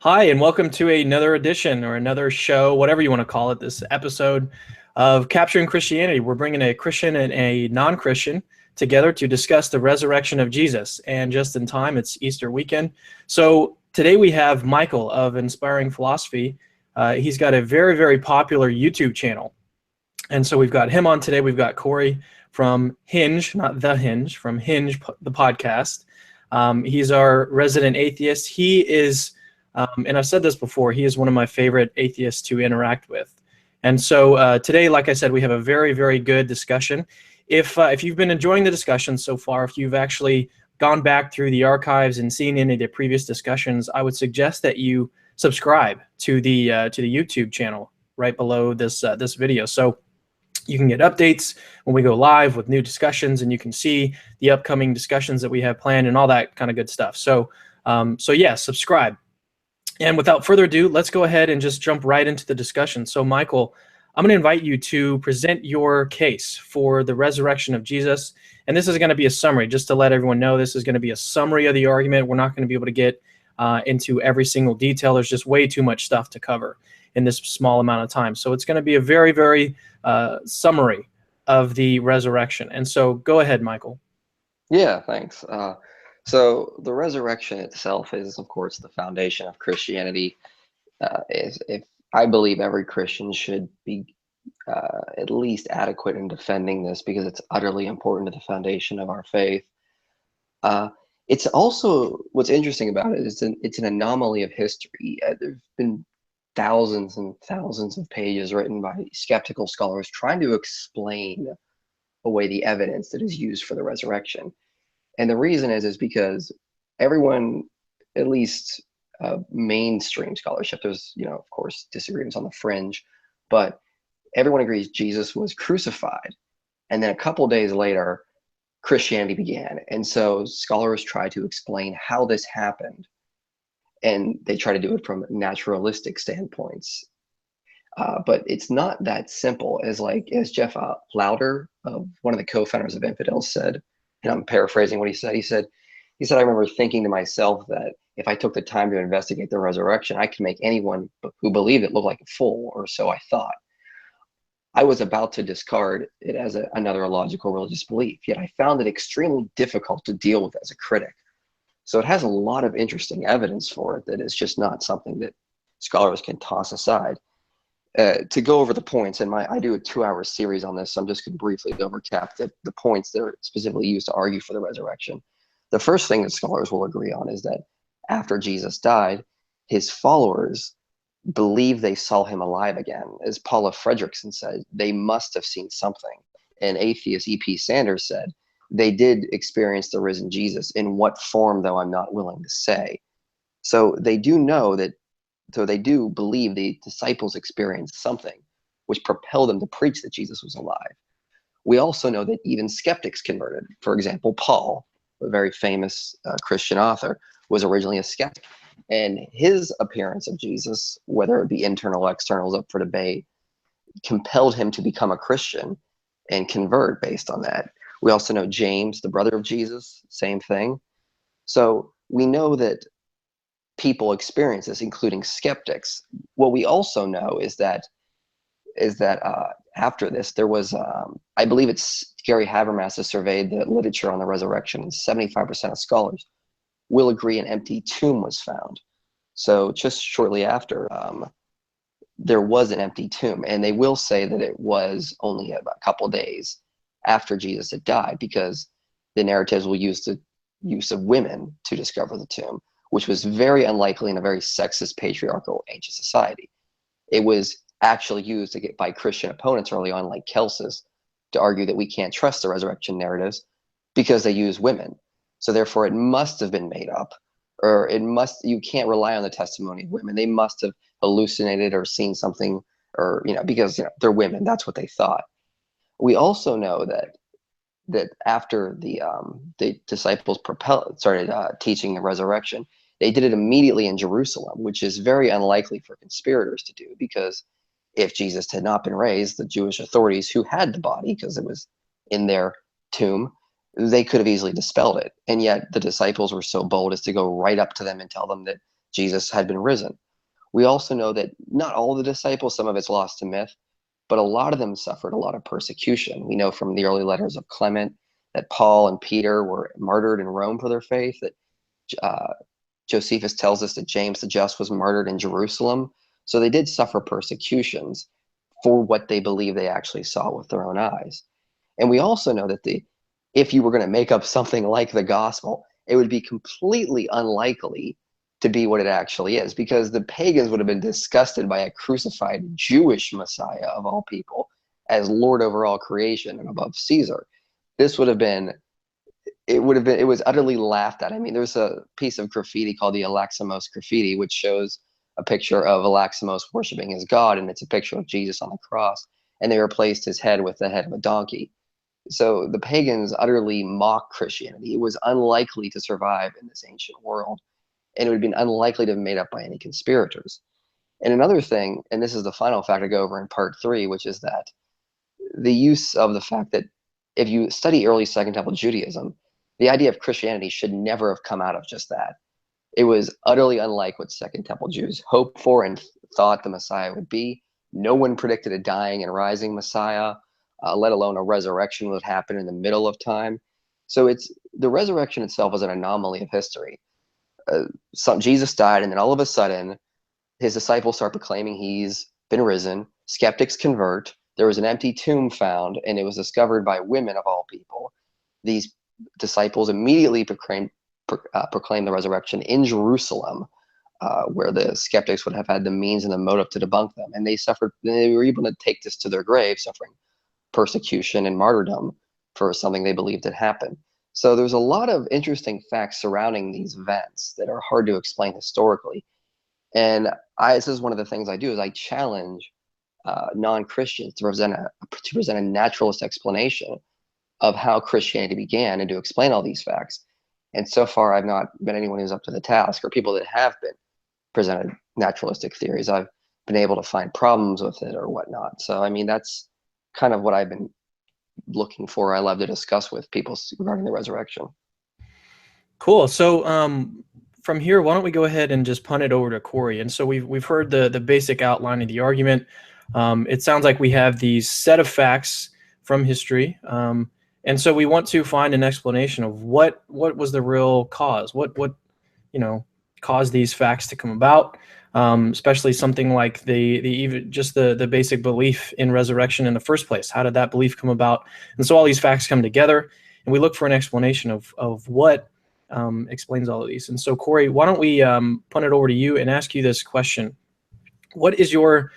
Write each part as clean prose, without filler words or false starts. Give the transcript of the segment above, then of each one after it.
Hi, and welcome to another edition or another show, whatever you want to call it, this episode of Capturing Christianity. We're bringing a Christian and a non-Christian together to discuss the resurrection of Jesus. And just in time, it's Easter weekend. So today we have Michael of Inspiring Philosophy. He's got a very, very popular YouTube channel. And so we've got him on today. We've got Cory from Hinge, not The Hinge, from Hinge, the podcast. He's our resident atheist. He is, and I've said this before, he is one of my favorite atheists to interact with. And so today, like I said, we have a very, very good discussion. If you've been enjoying the discussion so far, if you've actually gone back through the archives and seen any of the previous discussions, I would suggest that you subscribe to the YouTube channel right below this video. So you can get updates when we go live with new discussions, and you can see the upcoming discussions that we have planned and all that kind of good stuff. So yeah, subscribe. And without further ado, let's go ahead and just jump right into the discussion. So Michael, I'm going to invite you to present your case for the resurrection of Jesus. And this is going to be a summary, just to let everyone know this is going to be a summary of the argument. We're not going to be able to get into every single detail. There's just way too much stuff to cover in this small amount of time. So it's going to be a very, very summary of the resurrection. And so go ahead, Michael. Yeah, thanks. So the resurrection itself is, of course, the foundation of Christianity. If I believe every Christian should be at least adequate in defending this because it's utterly important to the foundation of our faith. It's also, what's interesting about it is it's an anomaly of history. There's been thousands and thousands of pages written by skeptical scholars trying to explain away the evidence that is used for the resurrection. And the reason is because everyone, at least mainstream scholarship, there's, of course, disagreements on the fringe, but everyone agrees Jesus was crucified. And then a couple days later, Christianity began. And so scholars try to explain how this happened. And they try to do it from naturalistic standpoints. But it's not that simple as Jeff Lauder, one of the co-founders of Infidels, said, and I'm paraphrasing what he said. He said, I remember thinking to myself that if I took the time to investigate the resurrection, I could make anyone who believed it look like a fool, or so I thought. I was about to discard it as another illogical religious belief, yet I found it extremely difficult to deal with as a critic. So it has a lot of interesting evidence for it that is just not something that scholars can toss aside. To go over the points, and I do a 2-hour series on this, so I'm just going to briefly overcap the points that are specifically used to argue for the resurrection. The first thing that scholars will agree on is that after Jesus died, his followers believe they saw him alive again. As Paula Fredrickson said, they must have seen something. And atheist E.P. Sanders said, they did experience the risen Jesus. In what form, though, I'm not willing to say. So they do know that, so they do believe the disciples experienced something which propelled them to preach that Jesus was alive. We also know that even skeptics converted. For example, Paul, a very famous Christian author, was originally a skeptic. And his appearance of Jesus, whether it be internal or external, is up for debate, compelled him to become a Christian and convert based on that. We also know James, the brother of Jesus, same thing. So we know that people experience this, including skeptics. What we also know is that after this, there was, I believe it's Gary Habermas has surveyed the literature on the resurrection, and 75% of scholars will agree an empty tomb was found. So just shortly after, there was an empty tomb, and they will say that it was only a couple days after Jesus had died, because the narratives will use the use of women to discover the tomb, which was very unlikely in a very sexist, patriarchal, ancient society. It was actually used by Christian opponents early on, like Celsus, to argue that we can't trust the resurrection narratives because they use women. So therefore, it must have been made up, or you can't rely on the testimony of women. They must have hallucinated or seen something, or because they're women. That's what they thought. We also know that after the disciples started teaching the resurrection, they did it immediately in Jerusalem, which is very unlikely for conspirators to do, because if Jesus had not been raised, the Jewish authorities who had the body, because it was in their tomb, they could have easily dispelled it. And yet the disciples were so bold as to go right up to them and tell them that Jesus had been risen. We also know that not all of the disciples, some of it's lost to myth, but a lot of them suffered a lot of persecution. We know from the early letters of Clement that Paul and Peter were martyred in Rome for their faith, that Josephus tells us that James the Just was martyred in Jerusalem. So they did suffer persecutions for what they believed they actually saw with their own eyes. And we also know that if you were going to make up something like the gospel, it would be completely unlikely to be what it actually is, because the pagans would have been disgusted by a crucified Jewish Messiah of all people as Lord over all creation and above Caesar. This would have been, it was utterly laughed at. I mean, there's a piece of graffiti called the Alaximos graffiti, which shows a picture of Alaximos worshiping his god, and it's a picture of Jesus on the cross, and they replaced his head with the head of a donkey. So the pagans utterly mocked Christianity. It was unlikely to survive in this ancient world, and it would have been unlikely to have been made up by any conspirators. And another thing, and this is the final fact I go over in part 3, which is that the use of the fact that if you study early Second Temple Judaism, the idea of Christianity should never have come out of just that. It was utterly unlike what Second Temple Jews hoped for and thought the Messiah would be. No one predicted a dying and rising Messiah, let alone a resurrection would happen in the middle of time. So the resurrection itself is an anomaly of history. Jesus died, and then all of a sudden, his disciples start proclaiming he's been risen. Skeptics convert. There was an empty tomb found, and it was discovered by women of all people. These disciples immediately proclaimed the resurrection in Jerusalem, where the skeptics would have had the means and the motive to debunk them. And they were able to take this to their grave, suffering persecution and martyrdom for something they believed had happened. So there's a lot of interesting facts surrounding these events that are hard to explain historically. And this is one of the things I do, is I challenge non-Christians to present a naturalist explanation of how Christianity began and to explain all these facts. And so far, I've not been anyone who's up to the task, or people that have been presented naturalistic theories. I've been able to find problems with it or whatnot. So, I mean, that's kind of what I've been looking for. I love to discuss with people regarding the resurrection. Cool. So from here, why don't we go ahead and just punt it over to Cory? And so we've heard the basic outline of the argument. It sounds like we have these set of facts from history. And so we want to find an explanation of what was the real cause, what caused these facts to come about, especially something like the basic belief in resurrection in the first place. How did that belief come about? And so all these facts come together, and we look for an explanation of what explains all of these. And so, Cory, why don't we punt it over to you and ask you this question? What is your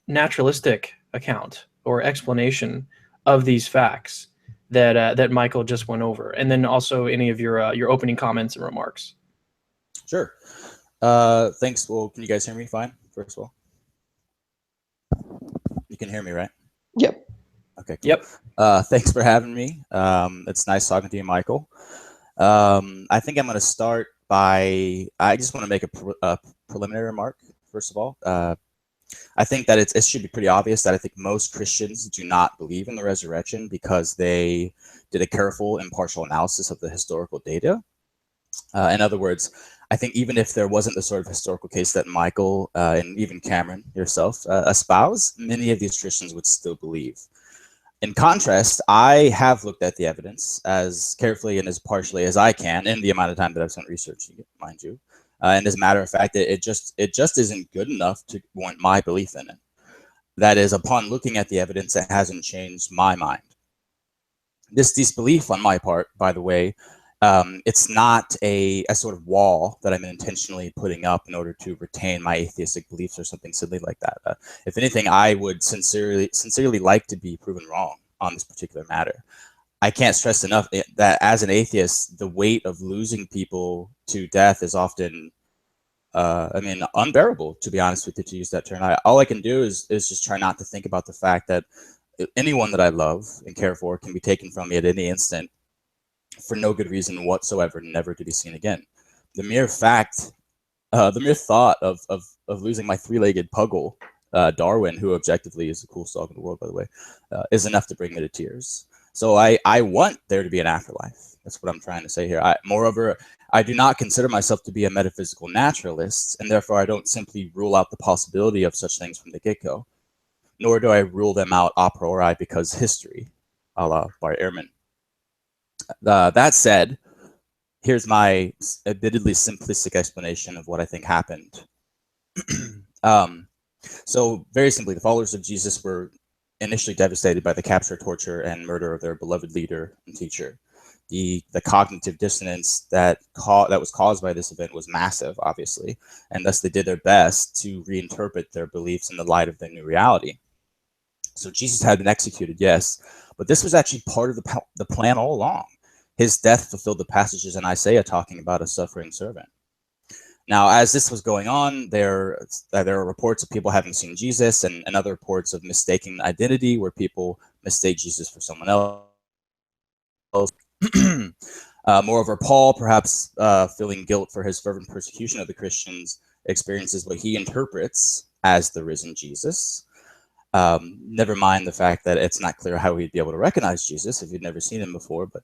naturalistic account or explanation of these facts that Michael just went over, and then also any of your opening comments and remarks? Sure. Thanks. Well, can you guys hear me fine, first of all? You can hear me, right? Yep. Okay, cool. Yep. Thanks for having me. It's nice talking to you, Michael. I think I'm going to start by, I just want to make a preliminary remark, first of all. I think that it should be pretty obvious that I think most Christians do not believe in the resurrection because they did a careful, impartial analysis of the historical data. In other words, I think even if there wasn't the sort of historical case that Michael and even Cameron yourself espouse, many of these Christians would still believe. In contrast, I have looked at the evidence as carefully and as partially as I can in the amount of time that I've spent researching it, mind you. And as a matter of fact, it just isn't good enough to warrant my belief in it. That is, upon looking at the evidence, it hasn't changed my mind. This disbelief on my part, by the way, it's not a sort of wall that I'm intentionally putting up in order to retain my atheistic beliefs or something silly like that. If anything, I would sincerely like to be proven wrong on this particular matter. I can't stress enough that as an atheist, the weight of losing people to death is often, unbearable, to be honest with you, to use that term. All I can do is just try not to think about the fact that anyone that I love and care for can be taken from me at any instant for no good reason whatsoever, never to be seen again. The mere thought of losing my three-legged puggle, Darwin, who objectively is the coolest dog in the world, by the way, is enough to bring me to tears. So I want there to be an afterlife. That's what I'm trying to say here. Moreover, I do not consider myself to be a metaphysical naturalist, and therefore I don't simply rule out the possibility of such things from the get-go, nor do I rule them out a priori because history, a la Bart Ehrman. That said, here's my admittedly simplistic explanation of what I think happened. So very simply, the followers of Jesus were initially devastated by the capture, torture, and murder of their beloved leader and teacher. The cognitive dissonance that was caused by this event was massive, obviously, and thus they did their best to reinterpret their beliefs in the light of their new reality. So Jesus had been executed, yes, but this was actually part of the plan all along. His death fulfilled the passages in Isaiah talking about a suffering servant. Now, as this was going on, there were reports of people having seen Jesus and other reports of mistaking identity where people mistake Jesus for someone else. Moreover, Paul, perhaps feeling guilt for his fervent persecution of the Christians, experiences what he interprets as the risen Jesus. Never mind the fact that it's not clear how he'd be able to recognize Jesus if he'd never seen him before, but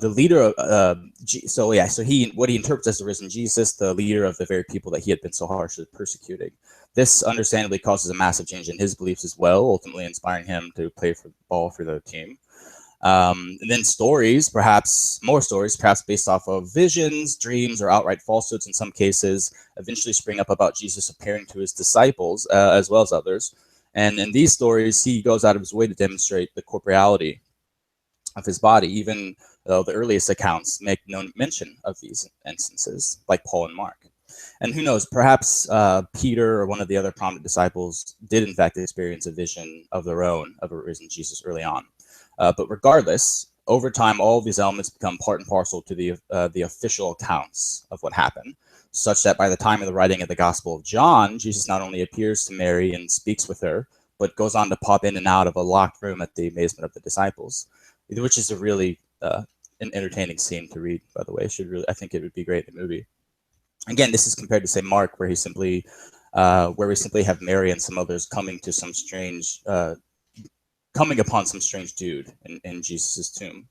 the leader of what he interprets as the risen Jesus, the leader of the very people that he had been so harshly persecuting. This understandably causes a massive change in his beliefs as well, ultimately inspiring him to play ball for the team. And then more stories, perhaps based off of visions, dreams, or outright falsehoods in some cases, eventually spring up about Jesus appearing to his disciples as well as others. And in these stories, he goes out of his way to demonstrate the corporeality of his body, even though the earliest accounts make no mention of these instances, like Paul and Mark. And who knows, perhaps Peter or one of the other prominent disciples did in fact experience a vision of their own of a risen Jesus early on. But regardless, over time, all of these elements become part and parcel to the official accounts of what happened, such that by the time of the writing of the Gospel of John, Jesus not only appears to Mary and speaks with her, but goes on to pop in and out of a locked room at the amazement of the disciples, which is a really an entertaining scene to read, by the way. I think it would be great in the movie. Again, this is compared to, say, Mark, where we simply have Mary and some others coming upon some strange dude in Jesus' tomb.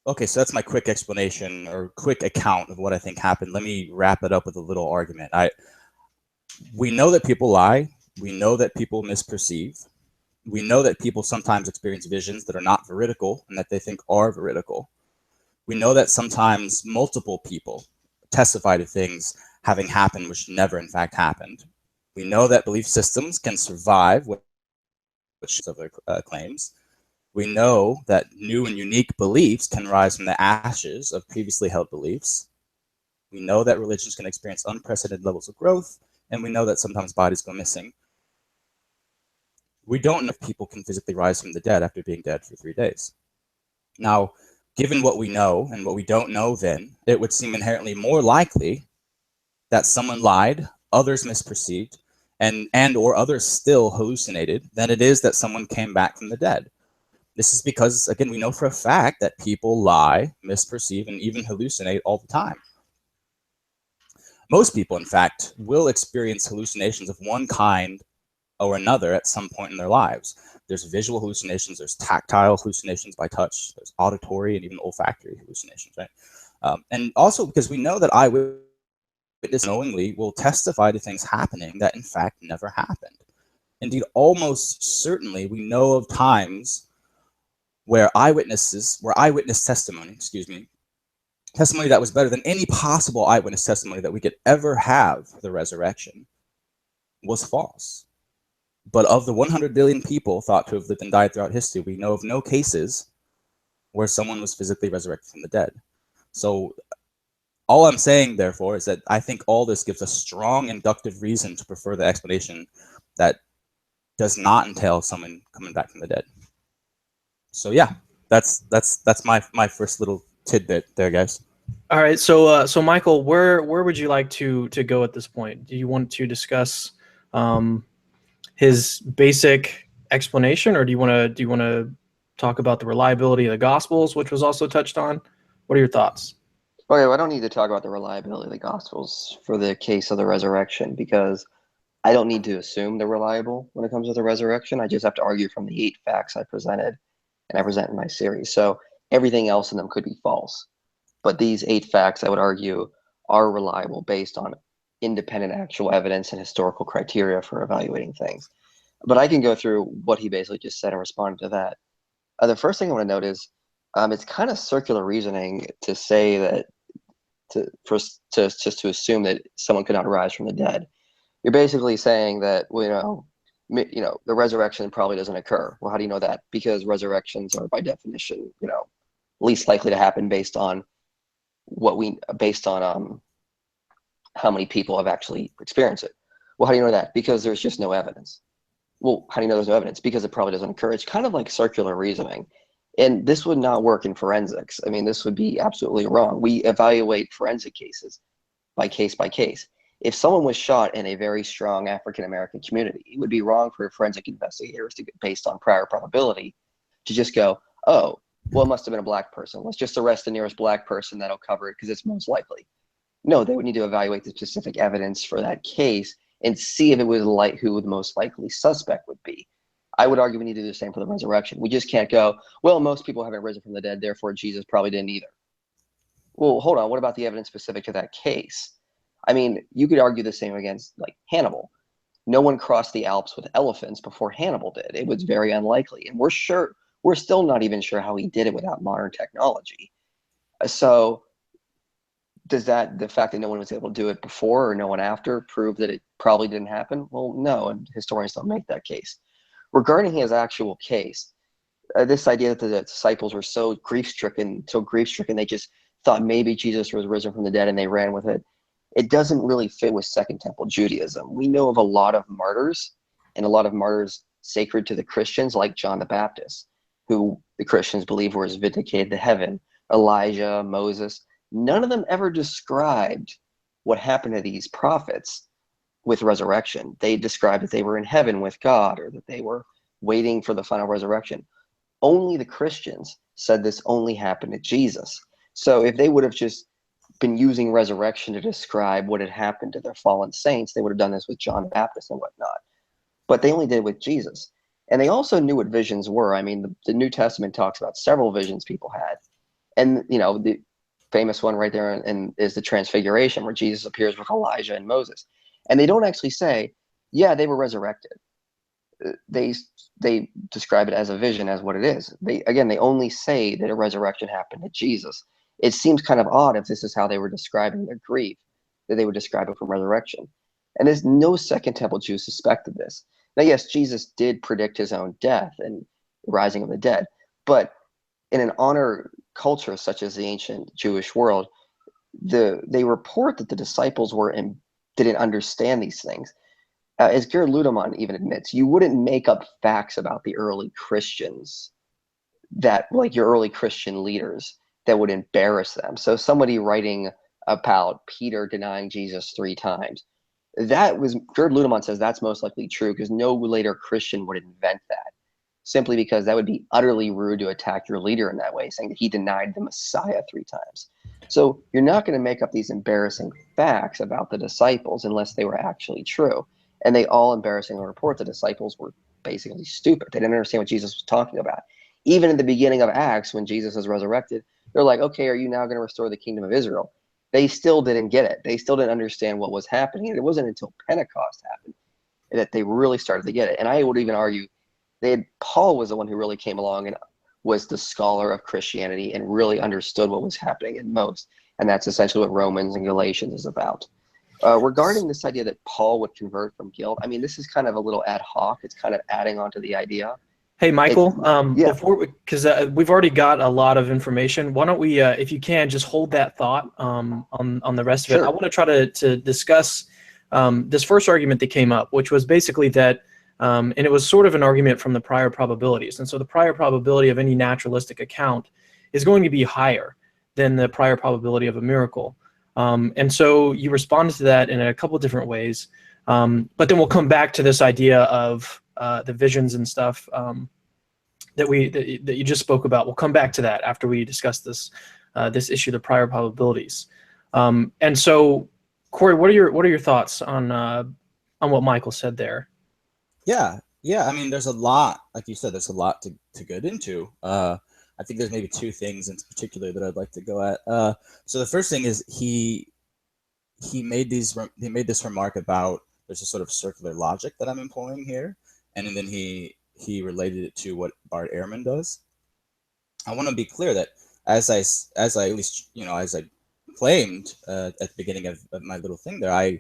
Okay, so that's my quick explanation or quick account of what I think happened. Let me wrap it up with a little argument. We know that people lie. We know that people misperceive. We know that people sometimes experience visions that are not veridical and that they think are veridical. We know that sometimes multiple people testify to things having happened which never in fact happened. We know that belief systems can survive which of their claims. We know that new and unique beliefs can rise from the ashes of previously held beliefs. We know that religions can experience unprecedented levels of growth, and we know that sometimes bodies go missing. We don't know if people can physically rise from the dead after being dead for 3 days. Now, given what we know and what we don't know, then it would seem inherently more likely that someone lied, others misperceived, and or others still hallucinated than it is that someone came back from the dead. This is because, again, we know for a fact that people lie, misperceive, and even hallucinate all the time. Most people, in fact, will experience hallucinations of one kind or another at some point in their lives. There's visual hallucinations, there's tactile hallucinations by touch, there's auditory and even olfactory hallucinations, right? And also because we know that eyewitnesses knowingly will testify to things happening that in fact never happened. Indeed, almost certainly we know of times where eyewitness testimony, testimony that was better than any possible eyewitness testimony that we could ever have for the resurrection, was false. But of the 100 billion people thought to have lived and died throughout history, we know of no cases where someone was physically resurrected from the dead. So all I'm saying, therefore, is that I think all this gives a strong inductive reason to prefer the explanation that does not entail someone coming back from the dead. So yeah, that's my first little tidbit there, guys. All right, so Michael, where would you like to go at this point? Do you want to discuss his basic explanation, or do you want to talk about the reliability of the Gospels, which was also touched on? What are your thoughts? Okay, well, I don't need to talk about the reliability of the Gospels for the case of the resurrection, because I don't need to assume they're reliable when it comes to the resurrection. I just have to argue from the 8 facts I presented and I present in my series. So everything else in them could be false. But these 8 facts, I would argue, are reliable based on independent actual evidence and historical criteria for evaluating things. But I can go through what he basically just said and respond to that. The first thing I want to note is it's kind of circular reasoning to say that just to assume that someone could not rise from the dead. You're basically saying that, well, the resurrection probably doesn't occur. Well, how do you know that? Because resurrections are by definition, least likely to happen based on how many people have actually experienced it. Well, how do you know that? Because there's just no evidence. Well, how do you know there's no evidence? Because it probably doesn't occur. It's kind of like circular reasoning. And this would not work in forensics. I mean, this would be absolutely wrong. We evaluate forensic cases by case by case. If someone was shot in a very strong African-American community, it would be wrong for forensic investigators to, based on prior probability, to just go, oh, well, it must have been a black person. Let's just arrest the nearest black person that'll cover it because it's most likely. No, they would need to evaluate the specific evidence for that case and see if it was who the most likely suspect would be. I would argue we need to do the same for the resurrection. We just can't go, well, most people haven't risen from the dead, therefore Jesus probably didn't either. Well, hold on. What about the evidence specific to that case? I mean, you could argue the same against like Hannibal. No one crossed the Alps with elephants before Hannibal did. It was very unlikely. And we're still not even sure how he did it without modern technology. So does the fact that no one was able to do it before or no one after prove that it probably didn't happen? Well, no, and historians don't make that case. Regarding his actual case, this idea that the disciples were so grief-stricken, they just thought maybe Jesus was risen from the dead and they ran with it. It doesn't really fit with Second Temple Judaism. We know of a lot of martyrs, and a lot of martyrs sacred to the Christians, like John the Baptist, who the Christians believe was vindicated to heaven, Elijah, Moses. None of them ever described what happened to these prophets with resurrection. They described that they were in heaven with God or that they were waiting for the final resurrection. Only the Christians said this only happened to Jesus. So if they would have just been using resurrection to describe what had happened to their fallen saints, they would have done this with John the Baptist and whatnot. But they only did it with Jesus. And they also knew what visions were. I mean, the New Testament talks about several visions people had. And, the famous one right there is the Transfiguration, where Jesus appears with Elijah and Moses. And they don't actually say, yeah, they were resurrected. They describe it as a vision, as what it is. They only say that a resurrection happened to Jesus. It seems kind of odd if this is how they were describing their grief, that they would describe it from resurrection. And there's no Second Temple Jew suspected this. Now, yes, Jesus did predict his own death and rising of the dead, but in an honor culture such as the ancient Jewish world, they report that the disciples didn't understand these things. As Gerd Ludemann even admits, you wouldn't make up facts about the early Christians your early Christian leaders that would embarrass them. So somebody writing about Peter denying Jesus 3 times, Gerd Ludemann says that's most likely true because no later Christian would invent that, simply because that would be utterly rude to attack your leader in that way, saying that he denied the Messiah 3 times. So you're not going to make up these embarrassing facts about the disciples unless they were actually true. And they all embarrassingly report the disciples were basically stupid. They didn't understand what Jesus was talking about. Even in the beginning of Acts, when Jesus is resurrected, they're like, okay, are you now going to restore the kingdom of Israel? They still didn't get it. They still didn't understand what was happening. And it wasn't until Pentecost happened that they really started to get it. And I would even argue Paul was the one who really came along and was the scholar of Christianity and really understood what was happening in most. And that's essentially what Romans and Galatians is about. Regarding this idea that Paul would convert from guilt, I mean, this is kind of a little ad hoc. It's kind of adding on to the idea. Hey, Michael, yeah. because we've already got a lot of information, why don't we, if you can, just hold that thought on the rest of it. Sure. I want to try to discuss this first argument that came up, which was basically that, and it was sort of an argument from the prior probabilities. And so the prior probability of any naturalistic account is going to be higher than the prior probability of a miracle. And so you responded to that in a couple of different ways. But then we'll come back to this idea of the visions and stuff that you just spoke about. We'll come back to that after we discuss this issue, the prior probabilities. And so, Cory, what are your thoughts on what Michael said there. Yeah, yeah. I mean, there's a lot, like you said, there's a lot to get into. I think there's maybe two things in particular that I'd like to go at. So the first thing is he made this remark about there's a sort of circular logic that I'm employing here, and then he related it to what Bart Ehrman does. I want to be clear that as I at least as I claimed at the beginning of my little thing there,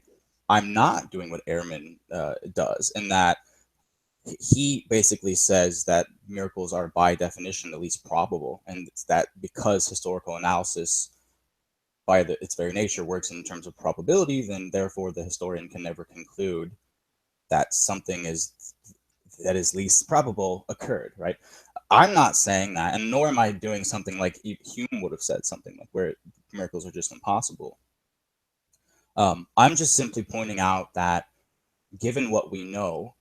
I'm not doing what Ehrman does, in that he basically says that miracles are by definition at least probable, and it's that because historical analysis by its very nature works in terms of probability, then therefore the historian can never conclude that something that is least probable occurred, right? I'm not saying that, and nor am I doing something like Hume would have said, something like where miracles are just impossible. I'm just simply pointing out that given what we know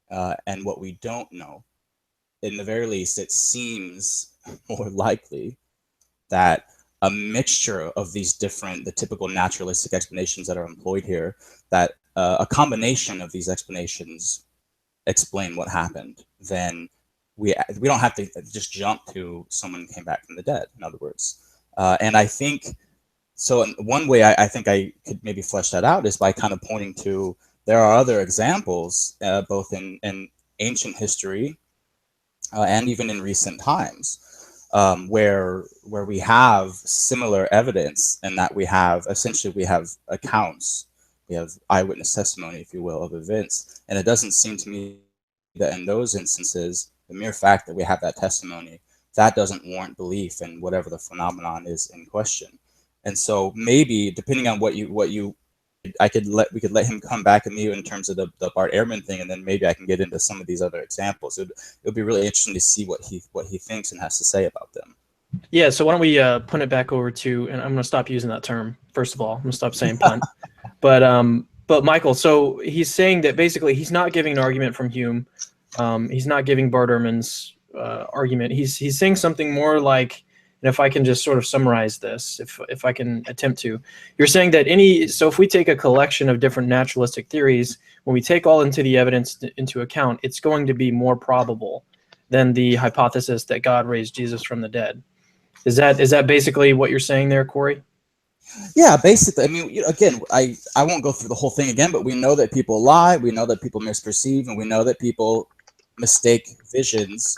and what we don't know, in the very least, it seems more likely that a mixture of the typical naturalistic explanations that are employed here, that a combination of these explanations explain what happened, then we don't have to just jump to someone came back from the dead, in other words. And I think, so one way I think I could maybe flesh that out is by kind of pointing to, there are other examples, both in ancient history and even in recent times, where we have similar evidence, and that we have accounts, we have eyewitness testimony, if you will, of events. And it doesn't seem to me that in those instances, the mere fact that we have that testimony, that doesn't warrant belief in whatever the phenomenon is in question. And so maybe depending on what you we could let him come back at me in terms of the Bart Ehrman thing, and then maybe I can get into some of these other examples. It would be really interesting to see what he thinks and has to say about them. Yeah, so why don't we put it back over to, and I'm going to stop using that term, first of all. I'm going to stop saying punt. But Michael, so he's saying that basically he's not giving an argument from Hume. He's not giving Bart Ehrman's argument. He's saying something more like, and if I can just sort of summarize this, if I can attempt to, you're saying that so if we take a collection of different naturalistic theories, when we take all into the evidence into account, it's going to be more probable than the hypothesis that God raised Jesus from the dead. Is that basically what you're saying there, Cory? Yeah, basically. I mean, again, I won't go through the whole thing again, but we know that people lie, we know that people misperceive, and we know that people mistake visions,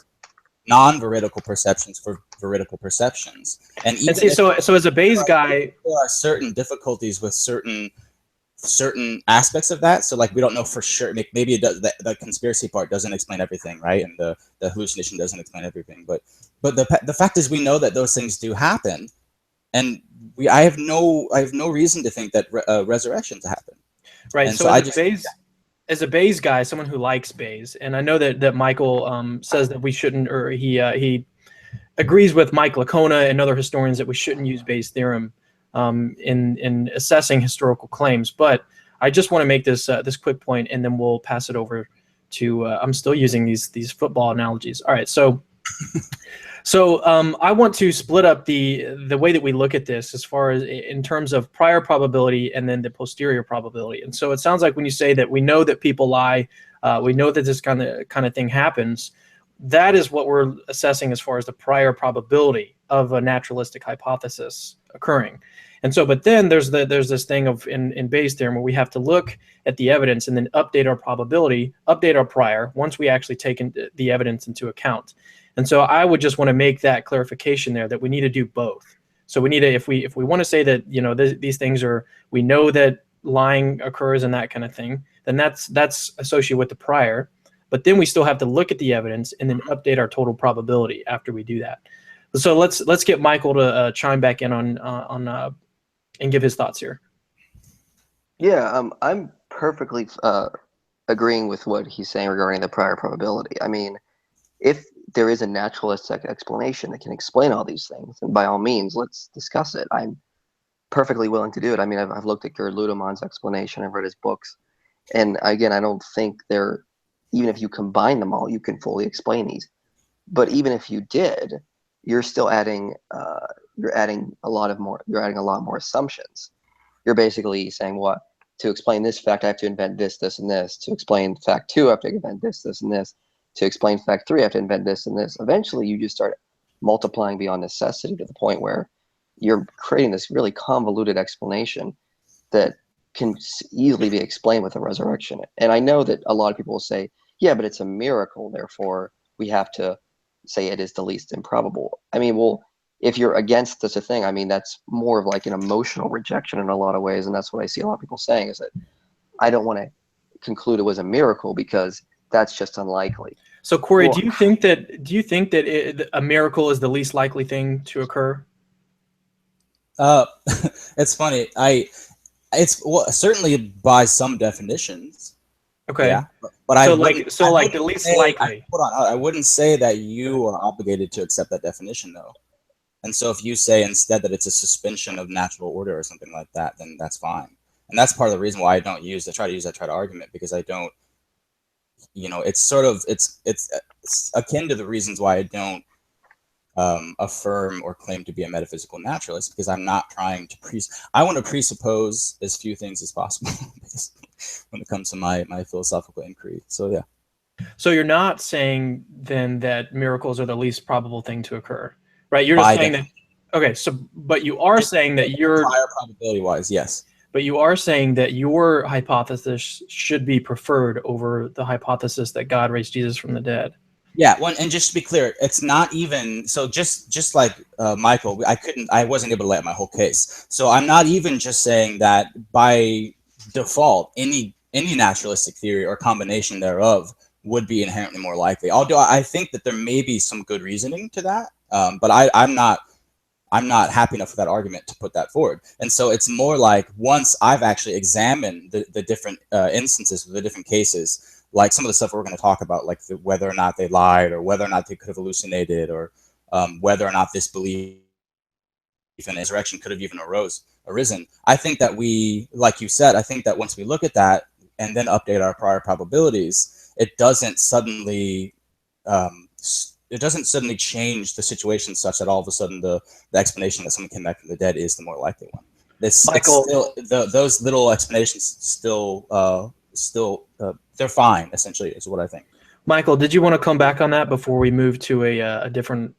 non-veridical perceptions, for veridical perceptions. And even see, so as a Bayes guy, there are certain difficulties with certain aspects of that. So like, we don't know for sure. Maybe it does. The conspiracy part doesn't explain everything, right? And the hallucination doesn't explain everything. But the fact is, we know that those things do happen, and I have no reason to think that resurrections happen. Right. And so as a Bayes guy, someone who likes Bayes, and I know that Michael says that we shouldn't, or he agrees with Mike Lacona and other historians that we shouldn't use Bayes' theorem in assessing historical claims. But I just want to make this quick point, and then we'll pass it over to. I'm still using these football analogies. All right, so. So I want to split up the way that we look at this as far as in terms of prior probability and then the posterior probability. And so it sounds like when you say that we know that people lie, we know that this kind of thing happens, that is what we're assessing as far as the prior probability of a naturalistic hypothesis occurring. And so, but then there's this thing of in Bayes' theorem where we have to look at the evidence and then update our probability, update our prior once we actually take the evidence into account. And so I would just want to make that clarification there, that we need to do both. So we need to, if we want to say that, these things are, we know that lying occurs and that kind of thing, then that's associated with the prior. But then we still have to look at the evidence and then update our total probability after we do that. So let's get Michael to chime back in on and give his thoughts here. Yeah, I'm perfectly agreeing with what he's saying regarding the prior probability. I mean, if there is a naturalistic explanation that can explain all these things, and by all means, let's discuss it. I'm perfectly willing to do it. I mean, I've looked at Gerd Ludemann's explanation, I've read his books, and again, I don't think even if you combine them all, you can fully explain these. But even if you did, you're still adding a lot more assumptions. You're basically saying, what, to explain this fact, I have to invent this, this, and this. To explain fact 2, I have to invent this, this, and this. To explain fact 3, I have to invent this and this. Eventually, you just start multiplying beyond necessity to the point where you're creating this really convoluted explanation that can easily be explained with a resurrection. And I know that a lot of people will say, yeah, but it's a miracle, therefore we have to say it is the least improbable. I mean, well, if you're against such a thing, I mean, that's more of like an emotional rejection in a lot of ways. And that's what I see a lot of people saying, is that I don't want to conclude it was a miracle because that's just unlikely. So Cory, Well, do you think that a miracle is the least likely thing to occur? It's funny. It's well, certainly by some definitions. Okay. Yeah, but I So wouldn't, like the least likely. hold on. I wouldn't say that you are obligated to accept that definition, though. And so if you say instead that it's a suspension of natural order or something like that, then that's fine. And that's part of the reason why I don't use I try to use that argument, because I don't, it's sort of it's akin to the reasons why I don't affirm or claim to be a metaphysical naturalist, because I'm not trying to I want to presuppose as few things as possible when it comes to my philosophical inquiry. So yeah. So you're not saying then that miracles are the least probable thing to occur, right? You're just saying that. Okay, so but you are saying that you're higher probability wise, yes. But you are saying that your hypothesis should be preferred over the hypothesis that God raised Jesus from the dead. Yeah, well, and just to be clear, it's not even so. Just like Michael, I wasn't able to lay out my whole case. So I'm not even just saying that by default, any naturalistic theory or combination thereof would be inherently more likely. Although I think that there may be some good reasoning to that, but I'm not happy enough with that argument to put that forward. And so it's more like, once I've actually examined the different instances, the different cases, like some of the stuff we're going to talk about, like whether or not they lied, or whether or not they could have hallucinated, or whether or not this belief in resurrection could have even arisen. I think that like you said, I think that once we look at that and then update our prior probabilities, it doesn't suddenly change the situation such that all of a sudden the explanation that someone came back from the dead is the more likely one. Michael, those little explanations still they're fine, essentially, is what I think. Michael, did you want to come back on that before we move to a different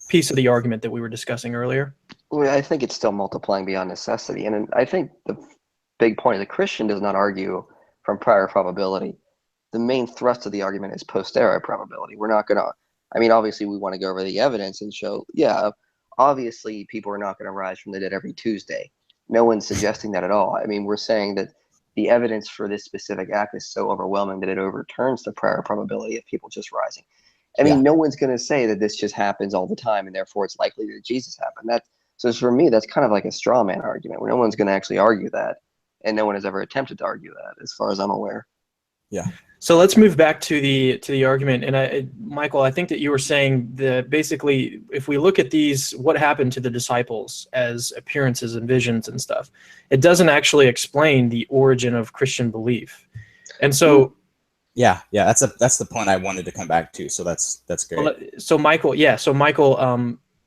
piece of the argument that we were discussing earlier? Well, I think it's still multiplying beyond necessity. And I think the big point is the Christian does not argue from prior probability. The main thrust of the argument is posterior probability. We're not going to, I mean, obviously we want to go over the evidence and show, yeah, obviously people are not going to rise from the dead every Tuesday. No one's suggesting that at all. I mean, we're saying that the evidence for this specific act is so overwhelming that it overturns the prior probability of people just rising. I mean, no one's going to say that this just happens all the time and therefore it's likely that Jesus happened. So for me, that's kind of like a straw man argument where no one's going to actually argue that, and no one has ever attempted to argue that, as far as I'm aware. Yeah. So let's move back to the argument. And Michael, I think that you were saying that basically, if we look at these, what happened to the disciples as appearances and visions and stuff, it doesn't actually explain the origin of Christian belief. And so, yeah, that's the point I wanted to come back to. So that's great. So Michael,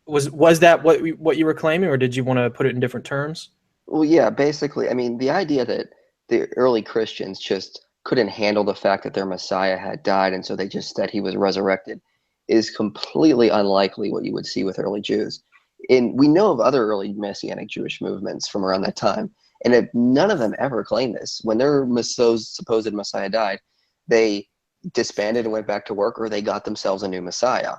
was that what you were claiming, or did you want to put it in different terms? Well, yeah, basically, I mean, the idea that the early Christians just couldn't handle the fact that their Messiah had died, and so they just said he was resurrected, is completely unlikely what you would see with early Jews. And we know of other early Messianic Jewish movements from around that time, and none of them ever claimed this. When their supposed Messiah died, they disbanded and went back to work, or they got themselves a new Messiah.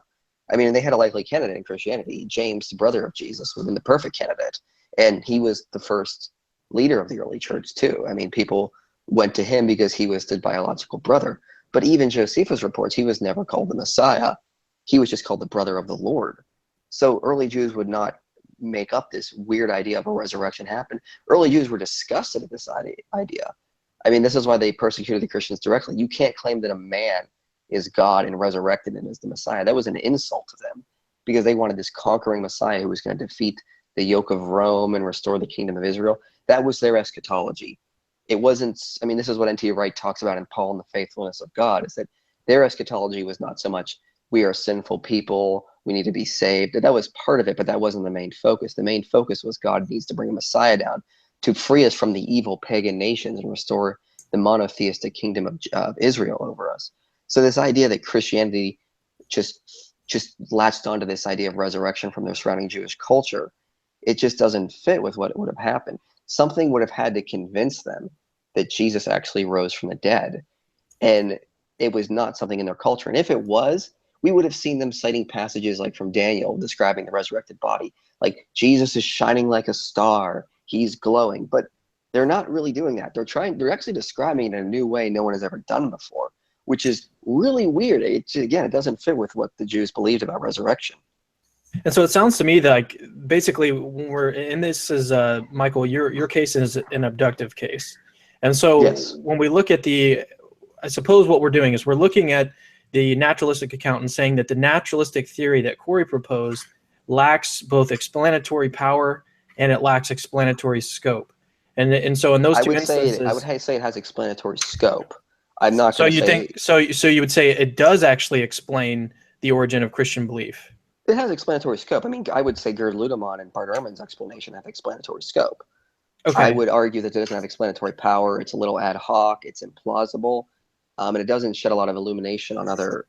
I mean, they had a likely candidate in Christianity. James, the brother of Jesus, would have been the perfect candidate, and he was the first leader of the early church too. I mean, people went to him because he was the biological brother. But even Josephus reports he was never called the Messiah. He was just called the brother of the Lord. So early Jews would not make up this weird idea of a resurrection happened. Early Jews were disgusted at this idea. I mean, this is why they persecuted the Christians directly. You can't claim that a man is God and resurrected and is the Messiah. That was an insult to them, because they wanted this conquering Messiah who was going to defeat the yoke of Rome and restore the kingdom of Israel. That was their eschatology. It wasn't, I mean, this is what N.T. Wright talks about in Paul and the Faithfulness of God, is that their eschatology was not so much, we are sinful people, we need to be saved. That was part of it, but that wasn't the main focus. The main focus was God needs to bring a Messiah down to free us from the evil pagan nations and restore the monotheistic kingdom of Israel over us. So this idea that Christianity just latched onto this idea of resurrection from their surrounding Jewish culture, it just doesn't fit with what would have happened. Something would have had to convince them that Jesus actually rose from the dead, and it was not something in their culture. And if it was, we would have seen them citing passages like from Daniel describing the resurrected body, like Jesus is shining like a star, he's glowing. But they're not really doing that. They're actually describing it in a new way no one has ever done before, which is really weird. It doesn't fit with what the Jews believed about resurrection. And so it sounds to me that, like, basically when we're in this is Michael, your case is an abductive case. And so Yes. when we look at I suppose what we're doing is we're looking at the naturalistic account and saying that the naturalistic theory that Cory proposed lacks both explanatory power and it lacks explanatory scope. And so in those two instances, I would say it has explanatory scope. I'm not so going to you say think so you would say it does actually explain the origin of Christian belief. it has explanatory scope. I mean, I would say Gerd Ludemann and Bart Ehrman's explanation have explanatory scope. Okay. I would argue that it doesn't have explanatory power. It's a little ad hoc. It's implausible, and it doesn't shed a lot of illumination on other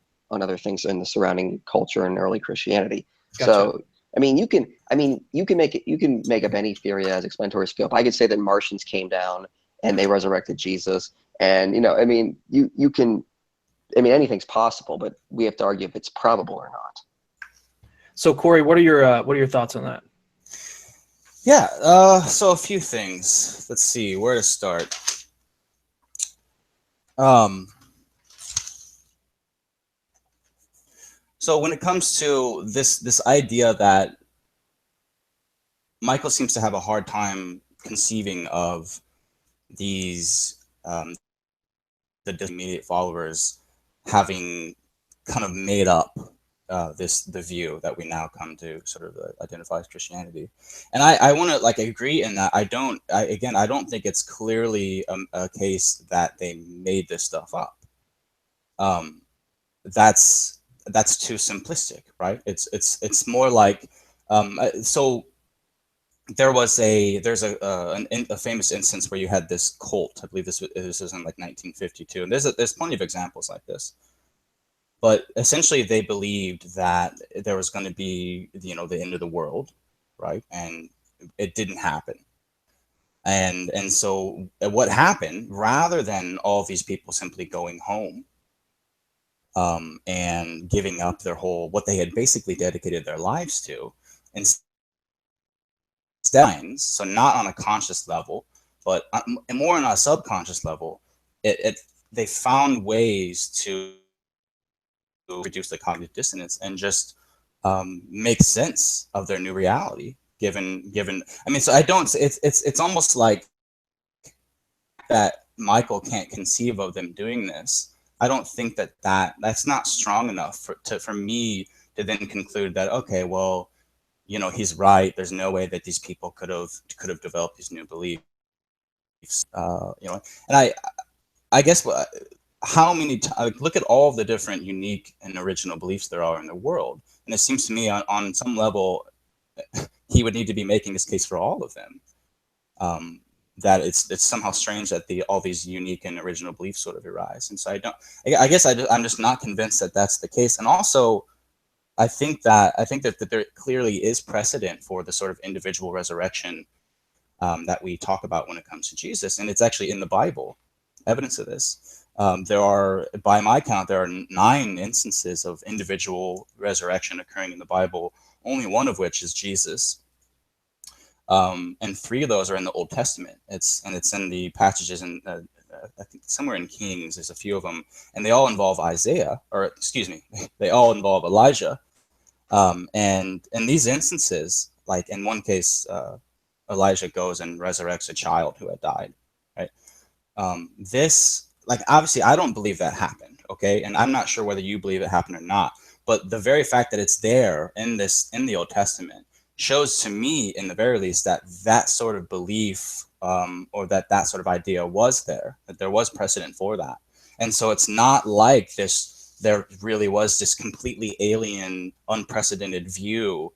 things in the surrounding culture and early Christianity. Gotcha. So, you can make up any theory that has explanatory scope. I could say that Martians came down and they resurrected Jesus, and you can, anything's possible, but we have to argue if it's probable or not. So Cory, what are your thoughts on that? Yeah, so a few things. Let's see where to start. So when it comes to this idea that Michael seems to have a hard time conceiving of these the immediate followers having kind of made up the view that we now come to sort of identify as Christianity, and I want to agree in that I don't think it's clearly a case that they made this stuff up. That's too simplistic, right? It's more like so there's a famous instance where you had this cult. I believe this was in 1952, and there's plenty of examples like this. But essentially, they believed that there was going to be, the end of the world, right? And it didn't happen. And so what happened, rather than all of these people simply going home and giving up what they had basically dedicated their lives to, instead, so not on a conscious level, but more on a subconscious level, they found ways to reduce the cognitive dissonance and just make sense of their new reality given so I don't it's almost like that Michael can't conceive of them doing this. I don't think that's not strong enough for me to then conclude that, okay, well, he's right, there's no way that these people could have developed these new beliefs, and I guess how many look at all of the different unique and original beliefs there are in the world, and it seems to me on some level he would need to be making this case for all of them, that it's somehow strange that all these unique and original beliefs sort of arise. And so I guess I'm just not convinced that that's the case. And also I think that there clearly is precedent for the sort of individual resurrection that we talk about when it comes to Jesus, and it's actually in the Bible, evidence of this. By my count, there are 9 instances of individual resurrection occurring in the Bible, only one of which is Jesus. And 3 of those are in the Old Testament. It's in the passages in, I think somewhere in Kings, there's a few of them, and they all involve they all involve Elijah. And in these instances, like in one case, Elijah goes and resurrects a child who had died, right? Obviously I don't believe that happened, okay? And I'm not sure whether you believe it happened or not, but the very fact that it's there in the Old Testament shows to me, in the very least, that sort of belief or that sort of idea was there, that there was precedent for that. And so it's not like there really was this completely alien, unprecedented view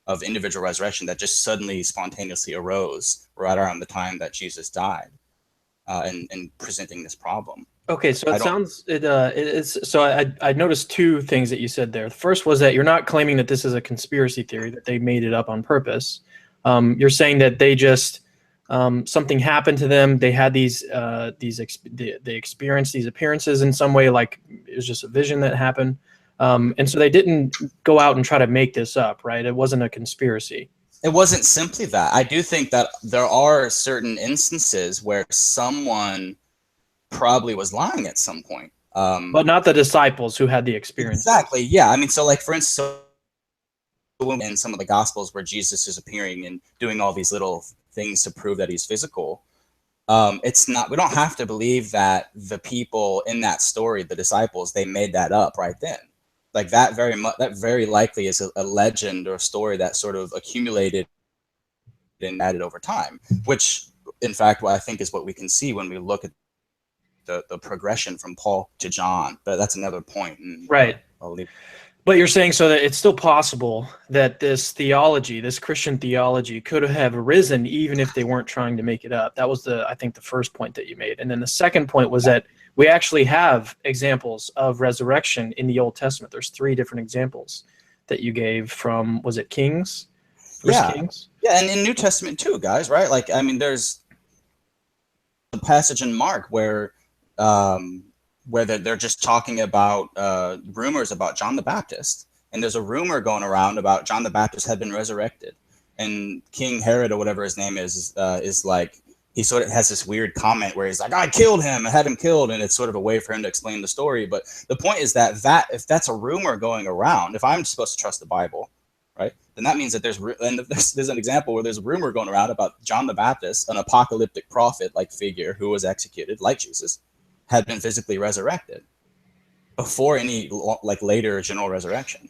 of individual resurrection that just suddenly spontaneously arose right around the time that Jesus died, and presenting this problem. Okay, so I it don't. sounds it's so I noticed two things that you said there. The first was that you're not claiming that this is a conspiracy theory, that they made it up on purpose. You're saying that they just something happened to them. They had they experienced these appearances in some way, like it was just a vision that happened, and so they didn't go out and try to make this up, right? It wasn't a conspiracy. It wasn't simply that. I do think that there are certain instances where someone probably was lying at some point. But not the disciples who had the experience. Exactly. Yeah. I mean, so like for instance, in some of the Gospels where Jesus is appearing and doing all these little things to prove that he's physical, it's not. We don't have to believe that the people in that story, the disciples, they made that up right then. Like that very likely is a legend or a story that sort of accumulated and added over time, which in fact what I think is what we can see when we look at the progression from Paul to John. But that's another point. And Right. I'll leave. But you're saying so that it's still possible that this theology, this Christian theology, could have arisen even if they weren't trying to make it up. That was I think the first point that you made. And then the second point was that we actually have examples of resurrection in the Old Testament. There's 3 different examples that you gave from, was it Kings? Kings? Yeah, and in New Testament too, guys, right? Like, I mean, there's a passage in Mark where they're just talking about rumors about John the Baptist, and there's a rumor going around about John the Baptist had been resurrected, and King Herod or whatever his name is like, he sort of has this weird comment where he's like, I killed him, I had him killed, and it's sort of a way for him to explain the story. But the point is that if that's a rumor going around, if I'm supposed to trust the Bible, right, then that means that there's an example where there's a rumor going around about John the Baptist, an apocalyptic prophet-like figure who was executed like Jesus, had been physically resurrected before any like later general resurrection.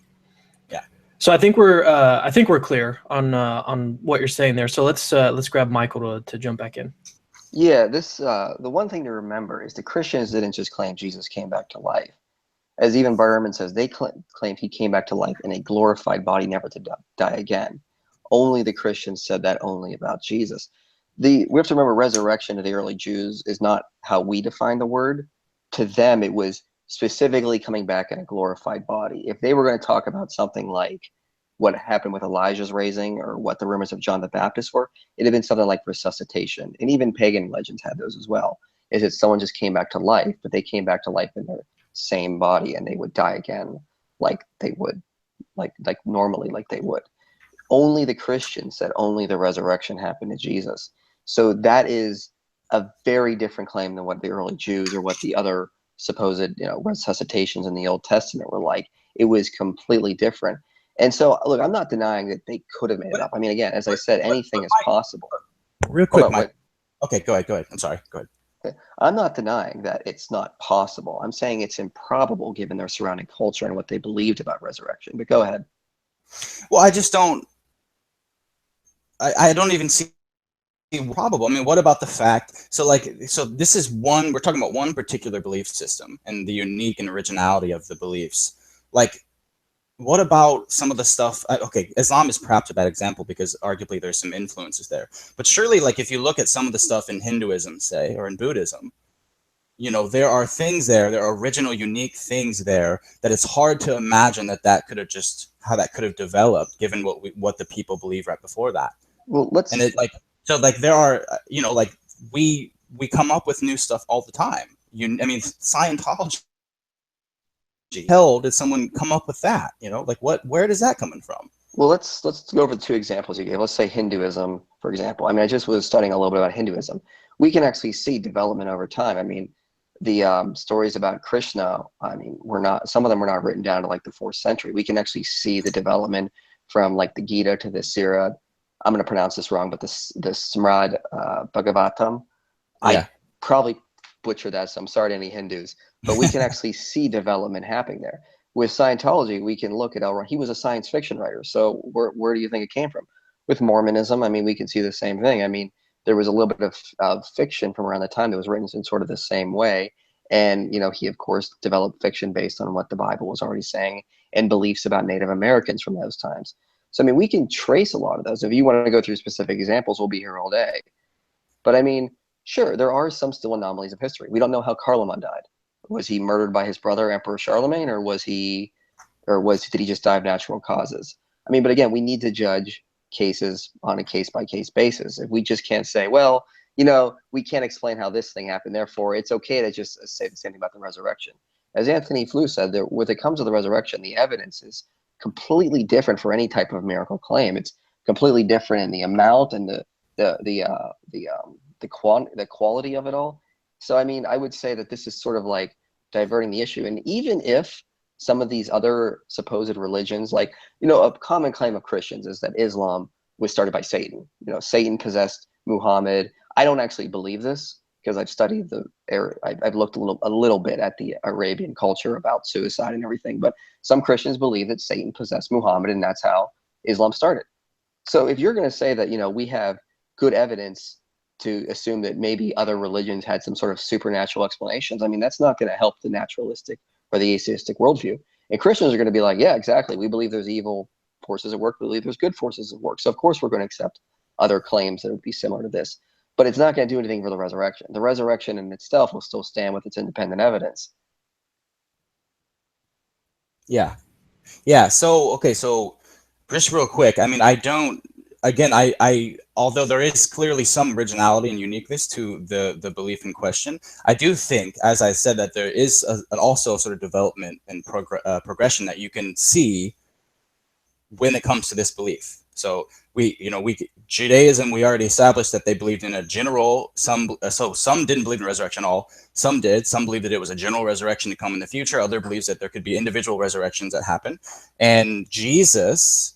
Yeah. So I think we're clear on what you're saying there. So let's grab Michael to jump back in. Yeah, the one thing to remember is the Christians didn't just claim Jesus came back to life. As even Berman says, they claimed he came back to life in a glorified body, never to die again. Only the Christians said that only about Jesus. We have to remember, resurrection to the early Jews is not how we define the word. To them, it was specifically coming back in a glorified body. If they were going to talk about something like what happened with Elijah's raising or what the rumors of John the Baptist were, it'd have been something like resuscitation. And even pagan legends had those as well. Is that someone just came back to life, but they came back to life in their same body and they would die again like they would, like normally, like they would. Only the Christians said only the resurrection happened to Jesus. So that is a very different claim than what the early Jews or what the other supposed, resuscitations in the Old Testament were like. It was completely different. And so, look, I'm not denying that they could have made it up. I mean, again, as I said, anything is possible. Real quick, Mike. Okay, go ahead. I'm sorry. Go ahead. I'm not denying that it's not possible. I'm saying it's improbable given their surrounding culture and what they believed about resurrection. But go ahead. Well, I just don't. I don't even see probable. I mean, what about the fact? So this is we're talking about one particular belief system and the unique and originality of the beliefs. Like, what about some of the stuff? Okay, Islam is perhaps a bad example because arguably there's some influences there. But surely, like, if you look at some of the stuff in Hinduism, say, or in Buddhism, there are things there are original, unique things there that it's hard to imagine that could have developed given what the people believe right before that. Well, there are, we come up with new stuff all the time. Scientology. Hell did someone come up with that? Where does that coming from? Well, let's go over the 2 examples you gave. Let's say Hinduism, for example. I mean, I just was studying a little bit about Hinduism. We can actually see development over time. I mean, the stories about Krishna, some of them were not written down to like the 4th century. We can actually see the development from like the Gita to the Sirad. I'm going to pronounce this wrong, but the Srimad Bhagavatam. Yeah. I probably butchered that, so I'm sorry to any Hindus. But we can actually see development happening there. With Scientology, we can look at he was a science fiction writer. So where do you think it came from? With Mormonism, I mean, we can see the same thing. I mean, there was a little bit of fiction from around the time that was written in sort of the same way. And, he, of course, developed fiction based on what the Bible was already saying and beliefs about Native Americans from those times. So, I mean, we can trace a lot of those. If you want to go through specific examples, we'll be here all day. But I mean, sure, there are some still anomalies of history. We don't know how Carloman died. Was he murdered by his brother, Emperor Charlemagne, or did he just die of natural causes? I mean, but again, we need to judge cases on a case-by-case basis. If we just can't say, well, we can't explain how this thing happened, therefore it's okay to just say the same thing about the resurrection. As Anthony Flew said, when it comes to the resurrection, the evidence is completely different for any type of miracle claim. It's completely different in the amount and the quality of it all. So, I mean, I would say that this is sort of like diverting the issue. And even if some of these other supposed religions, like, a common claim of Christians is that Islam was started by Satan. Satan possessed Muhammad. I don't actually believe this because I've studied I've looked a little bit at the Arabian culture about suicide and everything. But some Christians believe that Satan possessed Muhammad, and that's how Islam started. So if you're going to say that, we have good evidence to assume that maybe other religions had some sort of supernatural explanations, I mean, that's not going to help the naturalistic or the atheistic worldview. And Christians are going to be like, yeah, exactly. We believe there's evil forces at work. We believe there's good forces at work. So of course we're going to accept other claims that would be similar to this. But it's not going to do anything for the resurrection. The resurrection in itself will still stand with its independent evidence. Yeah. So just real quick, I mean, I although there is clearly some originality and uniqueness to the belief in question, I do think, as I said, that there is also sort of development and progression that you can see when it comes to this belief. So Judaism, we already established that they believed in a general, some didn't believe in resurrection at all. Some did. Some believed that it was a general resurrection to come in the future. Other believes that there could be individual resurrections that happen. And Jesus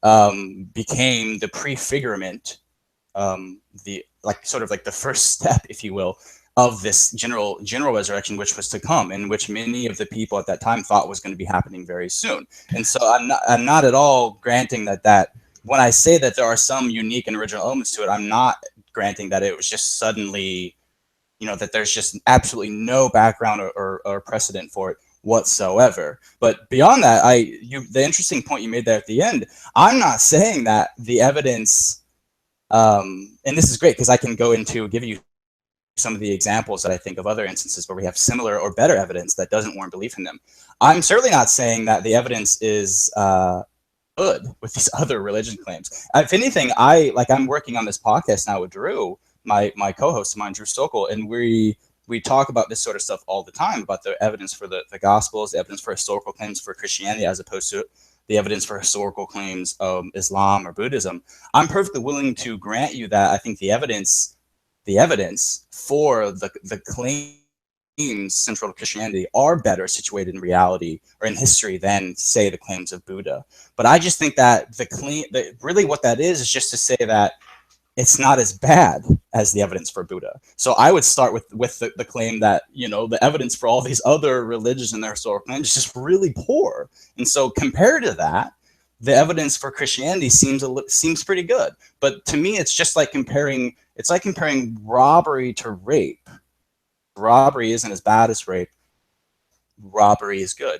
became the prefigurement, the first step, if you will, of this general resurrection, which was to come, and which many of the people at that time thought was going to be happening very soon. And so I'm not at all granting that when I say that there are some unique and original elements to it, I'm not granting that it was just suddenly, that there's just absolutely no background or precedent for it whatsoever. But beyond that, the interesting point you made there at the end, I'm not saying that the evidence, and this is great because I can give you some of the examples that I think of other instances where we have similar or better evidence that doesn't warrant belief in them. I'm certainly not saying that the evidence is good with these other religion claims. If anything, I'm working on this podcast now with Drew, my co-host of mine, Drew Stokel, and we talk about this sort of stuff all the time, about the evidence for the Gospels, the evidence for historical claims for Christianity, as opposed to the evidence for historical claims of Islam or Buddhism. I'm perfectly willing to grant you that I think the evidence for the claims central to Christianity are better situated in reality or in history than, say, the claims of Buddha. But I just think that really what that is just to say that it's not as bad as the evidence for Buddha. So I would start with the claim that, the evidence for all these other religions and their historical claims is just really poor. And so compared to that, the evidence for Christianity seems pretty good. But to me, it's just like comparing robbery to rape. Robbery isn't as bad as rape. Robbery is good.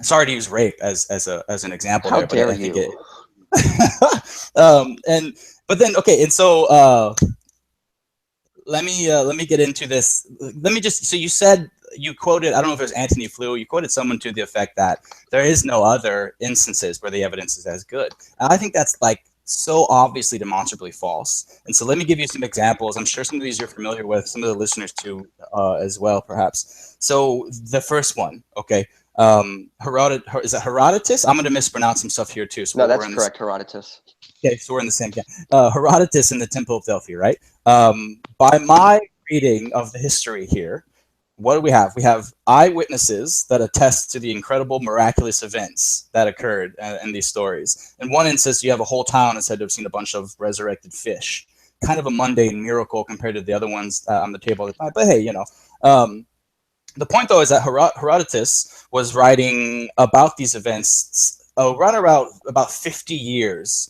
Sorry to use rape as an example. How there, dare but I think you? But then, okay, and so let me get into this. So you said, you quoted, I don't know if it was Anthony Flew, you quoted someone to the effect that there is no other instances where the evidence is as good. And I think that's so obviously demonstrably false. And so let me give you some examples. I'm sure some of these you're familiar with, some of the listeners too, as well, perhaps. So the first one, okay. Is it Herodotus? I'm going to mispronounce some stuff here too. So no, that's correct, Herodotus. Okay, so we're in the same camp. Herodotus in the Temple of Delphi, right? By my reading of the history here, what do we have? We have eyewitnesses that attest to the incredible miraculous events that occurred in these stories. In one instance, you have a whole town that said to have seen a bunch of resurrected fish. Kind of a mundane miracle compared to the other ones on the table at the time. But hey, the point though is that Herodotus was writing about these events right around about 50 years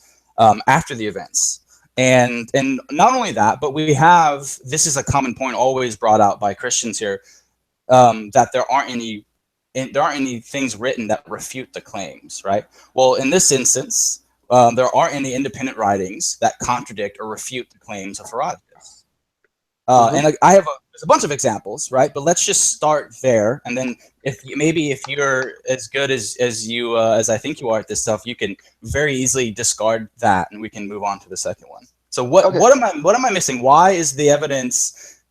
after the events. And not only that, but we have, this is a common point always brought out by Christians here, that there aren't any things written that refute the claims, right? Well, in this instance, there aren't any independent writings that contradict or refute the claims of Herodotus. And I have there's a bunch of examples, right? But let's just start there, and then if you're as good as I think you are at this stuff, you can very easily discard that, and we can move on to the second one. So what am I missing? Why is the evidence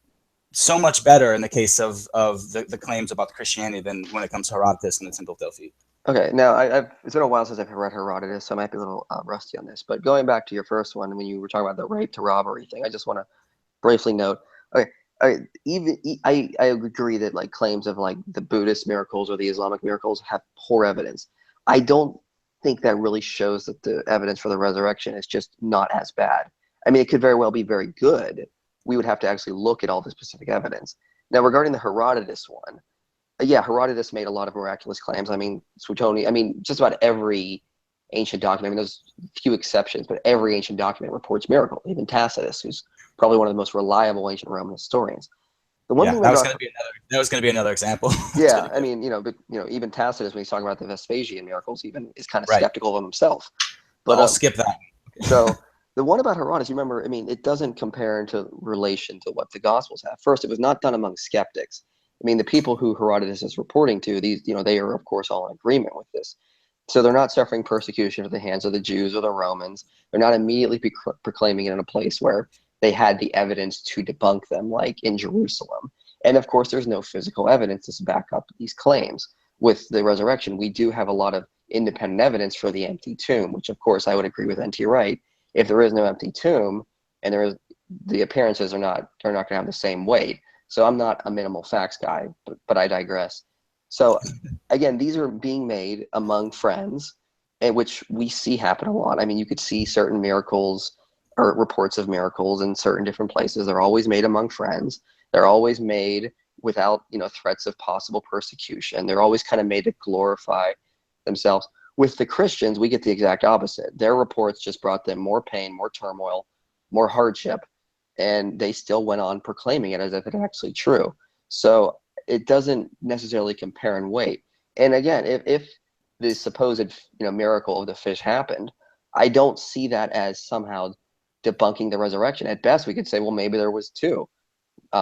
so much better in the case of the claims about Christianity than when it comes to Herodotus and the Temple of Delphi? Okay, now it's been a while since I've read Herodotus, so I might be a little rusty on this. But going back to your first one, when you were talking about the rape to robbery thing, I just want to briefly note. Okay, I agree that like claims of like the Buddhist miracles or the Islamic miracles have poor evidence. I don't think that really shows that the evidence for the resurrection is just not as bad. I mean, it could very well be very good. We would have to actually look at all the specific evidence. Now, regarding the Herodotus one, yeah, Herodotus made a lot of miraculous claims. I mean, Suetonius, I mean, just about every ancient document, I mean, there's a few exceptions, but every ancient document reports miracles. Even Tacitus, who's probably one of the most reliable ancient Roman historians. The one thing that was going to be another example. Yeah, I mean, but even Tacitus, when he's talking about the Vespasian miracles, even is kind of skeptical of himself. But I'll skip that. So the one about Herodotus, you remember, I mean, it doesn't compare into relation to what the Gospels have. First, it was not done among skeptics. I mean, the people who Herodotus is reporting to, these, they are, of course, all in agreement with this. So they're not suffering persecution at the hands of the Jews or the Romans. They're not immediately proclaiming it in a place where they had the evidence to debunk them, like in Jerusalem. And of course, there's no physical evidence to back up these claims. With the resurrection, we do have a lot of independent evidence for the empty tomb, which, of course, I would agree with N.T. Wright. If there is no empty tomb, and the appearances are not going to have the same weight. So I'm not a minimal facts guy, but I digress. So again, these are being made among friends, and which we see happen a lot. I mean, you could see certain miracles or reports of miracles in certain different places. They're always made among friends. They're always made without, threats of possible persecution. They're always kind of made to glorify themselves. With the Christians, we get the exact opposite. Their reports just brought them more pain, more turmoil, more hardship, and they still went on proclaiming it as if it's actually true. So it doesn't necessarily compare in weight. And again, if the supposed miracle of the fish happened, I don't see that as somehow debunking the resurrection. At best, we could say, well, maybe there was two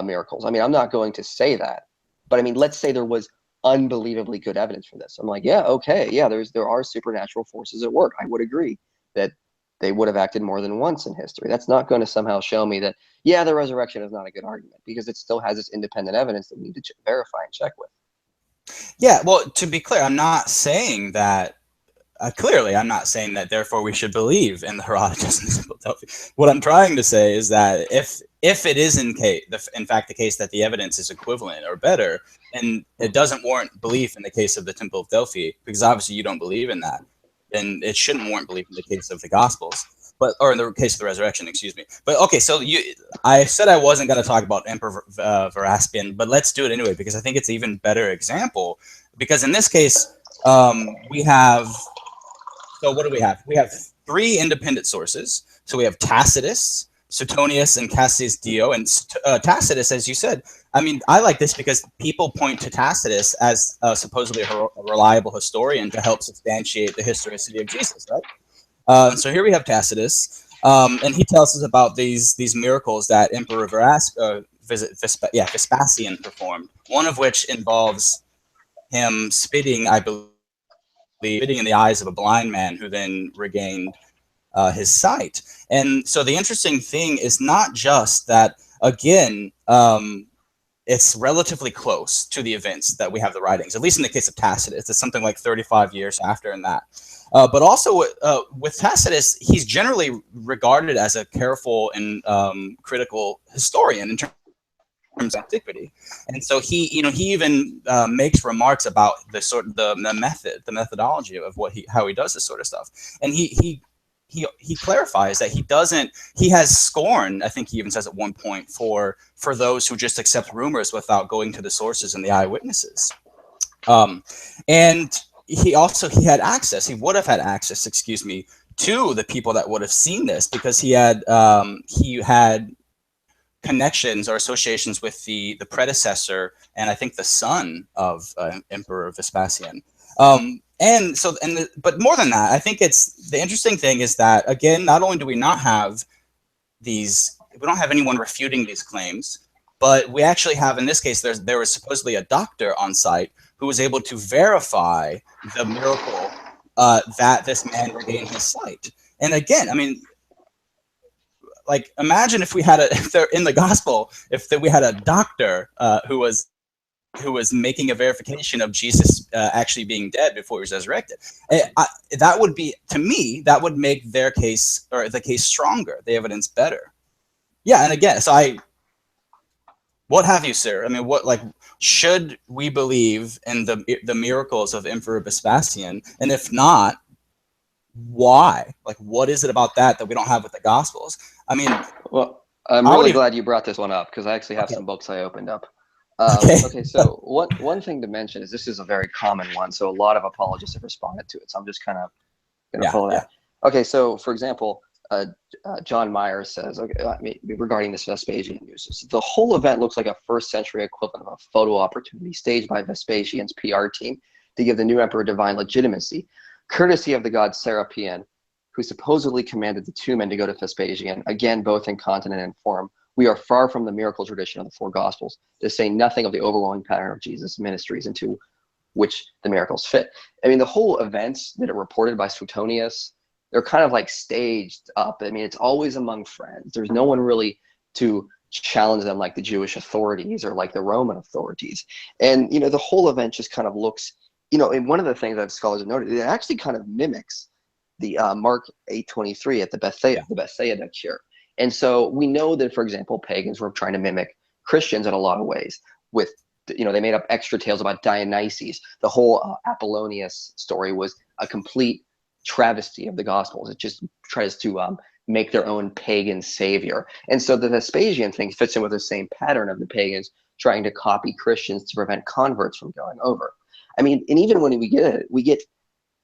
miracles. I mean, I'm not going to say that, but I mean, let's say there was unbelievably good evidence for this. I'm like, yeah, okay, yeah, there are supernatural forces at work. I would agree that they would have acted more than once in history. That's not going to somehow show me that, yeah, the resurrection is not a good argument, because it still has this independent evidence that we need to verify and check with. Yeah, well, to be clear, I'm not saying that. Clearly, I'm not saying that. Therefore, we should believe in the Herodotus and the Temple of Delphi. What I'm trying to say is that if it is in fact the case that the evidence is equivalent or better, and it doesn't warrant belief in the case of the Temple of Delphi, because obviously you don't believe in that, then it shouldn't warrant belief in the case of the Gospels, or in the case of the resurrection, excuse me. But okay, so I said I wasn't going to talk about Emperor Vespasian, but let's do it anyway, because I think it's an even better example. Because in this case, we have. So what do we have? We have three independent sources. So we have Tacitus, Suetonius, and Cassius Dio. And Tacitus, as you said, I mean, I like this because people point to Tacitus as supposedly a reliable historian to help substantiate the historicity of Jesus, right? So here we have Tacitus, and he tells us about these miracles that Emperor Vespasian performed, one of which involves him spitting, I believe, in the eyes of a blind man who then regained his sight. And so the interesting thing is not just that, again, it's relatively close to the events that we have the writings, at least in the case of Tacitus. It's something like 35 years after in that. But also with Tacitus, he's generally regarded as a careful and critical historian in terms of antiquity, and so he even makes remarks about the methodology of how he does this sort of stuff, and he clarifies that he has scorn. I think he even says at one point for those who just accept rumors without going to the sources and the eyewitnesses, and he would have had access, to the people that would have seen this, because he had connections or associations with the predecessor and I think the son of Emperor Vespasian. But more than that, I think it's the interesting thing is that, again, not only do we not have we don't have anyone refuting these claims, but we actually have, in this case, there was supposedly a doctor on site who was able to verify the miracle that this man regained his sight. And again, I mean, like, imagine if we had if they're in the gospel, we had a doctor who was making a verification of Jesus actually being dead before he was resurrected. That would be, to me, that would make their case, or the case, stronger, the evidence better. Yeah, and again, what have you, sir? I mean, should we believe in the miracles of Emperor Vespasian? And if not, why? Like, what is it about that we don't have with the Gospels? I mean, well, I'm really glad you brought this one up, because I actually have some books I opened up. Okay, so one thing to mention is this is a very common one, so a lot of apologists have responded to it. So I'm just kind of going to follow that. Okay, so for example, John Myers says, regarding this Vespasian news, the whole event looks like a first-century equivalent of a photo opportunity staged by Vespasian's PR team to give the new emperor divine legitimacy, courtesy of the god Serapion, who supposedly commanded the two men to go to Vespasian, again, both in continent and form. We are far from the miracle tradition of the four Gospels, to say nothing of the overwhelming pattern of Jesus' ministries into which the miracles fit. I mean, the whole events that are reported by Suetonius, they're kind of like staged up. I mean, it's always among friends. There's no one really to challenge them like the Jewish authorities or like the Roman authorities. And, you know, the whole event just kind of looks, you know, and one of the things that scholars have noted, it actually kind of mimics the Mark 8:23 at the Bethsaida cure. And so we know that, for example, pagans were trying to mimic Christians in a lot of ways with, you know, they made up extra tales about Dionysus. The whole Apollonius story was a complete travesty of the Gospels. It just tries to make their own pagan savior. And so the Vespasian thing fits in with the same pattern of the pagans trying to copy Christians to prevent converts from going over. I mean, and even when we get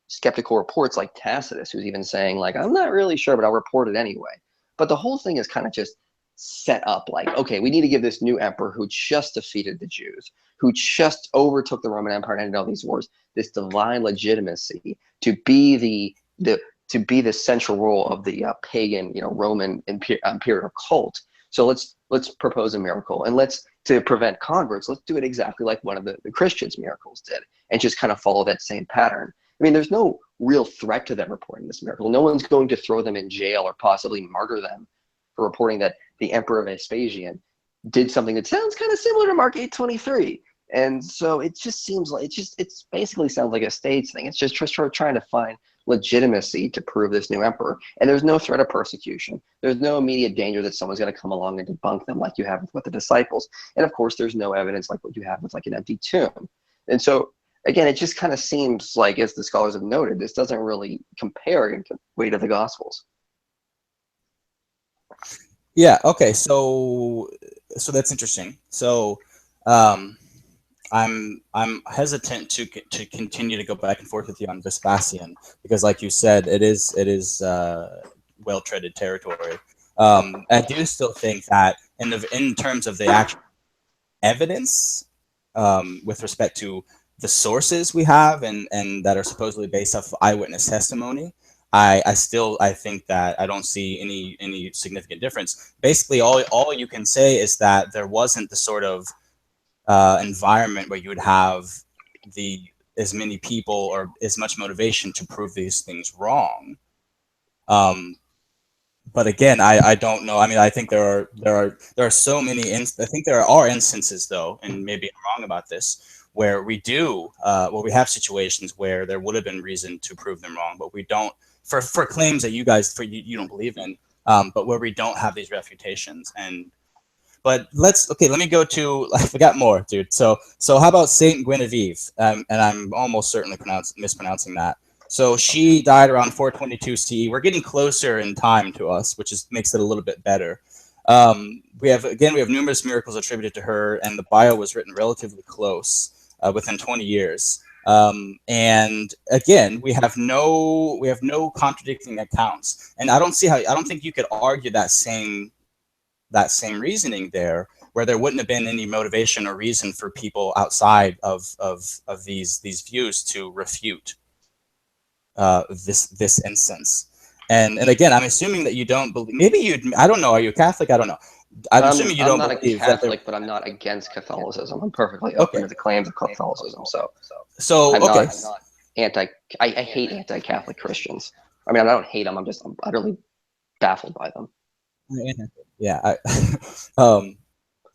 skeptical reports like Tacitus, who's even saying, like, I'm not really sure, but I'll report it anyway. But the whole thing is kind of just set up like, okay, we need to give this new emperor who just defeated the Jews, who just overtook the Roman Empire and ended all these wars, this divine legitimacy to be the central role of the pagan, you know, Roman imperial cult. So let's propose a miracle, and to prevent converts, let's do it exactly like one of the Christians' miracles did, and just kind of follow that same pattern. I mean, there's no real threat to them reporting this miracle. No one's going to throw them in jail or possibly murder them for reporting that the Emperor Vespasian did something that sounds kind of similar to Mark 8:23. And so it just seems like it basically sounds like a stage thing. It's just trying to find legitimacy to prove this new emperor. And there's no threat of persecution. There's no immediate danger that someone's going to come along and debunk them like you have with the disciples. And of course, there's no evidence like what you have with like an empty tomb. And so again, it just kind of seems like, as the scholars have noted, this doesn't really compare in way to the Gospels. Yeah. Okay. So that's interesting. So, I'm hesitant to continue to go back and forth with you on Vespasian because, like you said, it is well-treaded territory. I do still think that in terms of the actual evidence, with respect to the sources we have and that are supposedly based off eyewitness testimony, I think that I don't see any significant difference. Basically, all you can say is that there wasn't the sort of environment where you would have as many people or as much motivation to prove these things wrong. But again, I don't know. I mean, I think there are so many. I think there are instances, though, and maybe I'm wrong about this, where we have situations where there would have been reason to prove them wrong, but we don't for claims that you don't believe in, but where we don't have these refutations. But let me go to, I forgot more, dude. So how about Saint Guinevere? And I'm almost certainly mispronouncing that. So she died around 422 CE. We're getting closer in time to us, which makes it a little bit better. We have numerous miracles attributed to her, and the bio was written relatively close, within 20 years. And again, we have no contradicting accounts, and I don't think you could argue that same reasoning there, where there wouldn't have been any motivation or reason for people outside of these views to refute. this instance. And again, I'm assuming that you don't believe. Maybe you. I don't know. Are you a Catholic? I don't know. I'm assuming you I'm don't not a believe Catholic, but I'm not against Catholicism. I'm perfectly open to the claims of Catholicism. So I'm okay. not anti. I hate anti-Catholic Christians. I mean, I don't hate them. I'm utterly baffled by them. Yeah.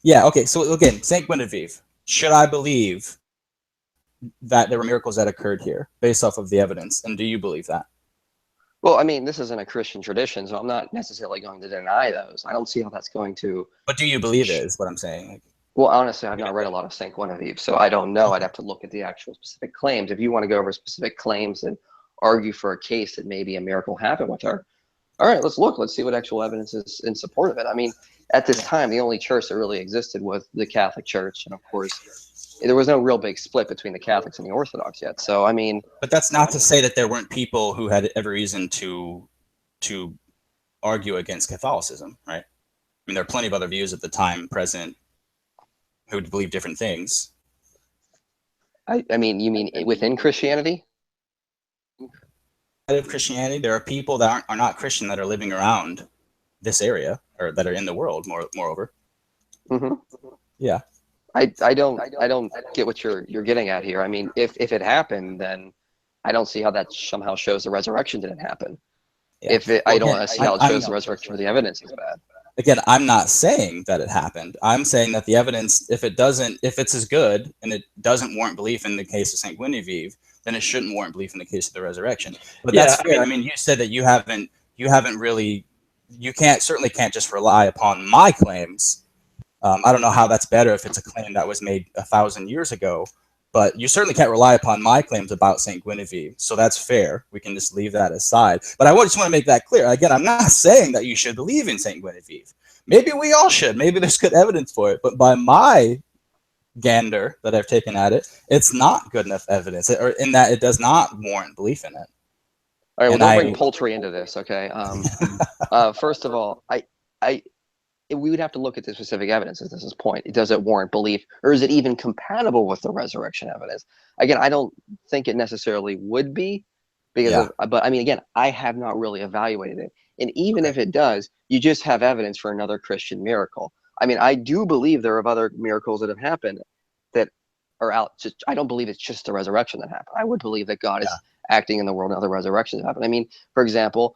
Yeah. Okay. So again, Saint Guinevere. Should I believe that there were miracles that occurred here based off of the evidence? And do you believe that? Well, I mean, this isn't a Christian tradition, so I'm not necessarily going to deny those. I don't see how that's going to. But do you believe it? Is what I'm saying. Well, honestly, I've not read a lot of Saint Guinevere, so I don't know. I'd have to look at the actual specific claims. If you want to go over specific claims and argue for a case that maybe a miracle happened with her, all right, let's look. Let's see what actual evidence is in support of it. I mean, at this time, the only church that really existed was the Catholic Church, and of course, there was no real big split between the Catholics and the Orthodox yet. So, I mean, but that's not to say that there weren't people who had every reason to argue against Catholicism, right? I mean, there are plenty of other views at the time present who would believe different things. I mean, you mean within Christianity? Of Christianity, there are people that are not Christian that are living around this area or that are in the world. Moreover, Mm-hmm. Yeah. I don't get what you're getting at here. I mean, if it happened, then I don't see how that somehow shows the resurrection didn't happen. Yeah. I don't see how it shows the resurrection, or the evidence is bad. Again, I'm not saying that it happened. I'm saying that the evidence, if it's as good and it doesn't warrant belief in the case of Saint Guinevere, then it shouldn't warrant belief in the case of the resurrection. But Yeah, that's fair. I mean, you said that you haven't really, you certainly can't just rely upon my claims. I don't know how that's better if it's a claim that was made 1,000 years ago, but you certainly can't rely upon my claims about Saint Guinevere. So that's fair. We can just leave that aside. But I just want to make that clear. Again, I'm not saying that you should believe in Saint Guinevere. Maybe we all should. Maybe there's good evidence for it. But by my gander that I've taken at it, it's not good enough evidence, or in that it does not warrant belief in it. All right, well, don't bring poultry into this, okay? First of all, we would have to look at the specific evidence at this point. Does it warrant belief, or is it even compatible with the resurrection evidence? Again, I don't think it necessarily would be, but I mean, again, I have not really evaluated it. And even if it does, you just have evidence for another Christian miracle. I mean, I do believe there are other miracles that have happened that are out. I don't believe it's just the resurrection that happened. I would believe that God is acting in the world and other resurrections happen. I mean, for example,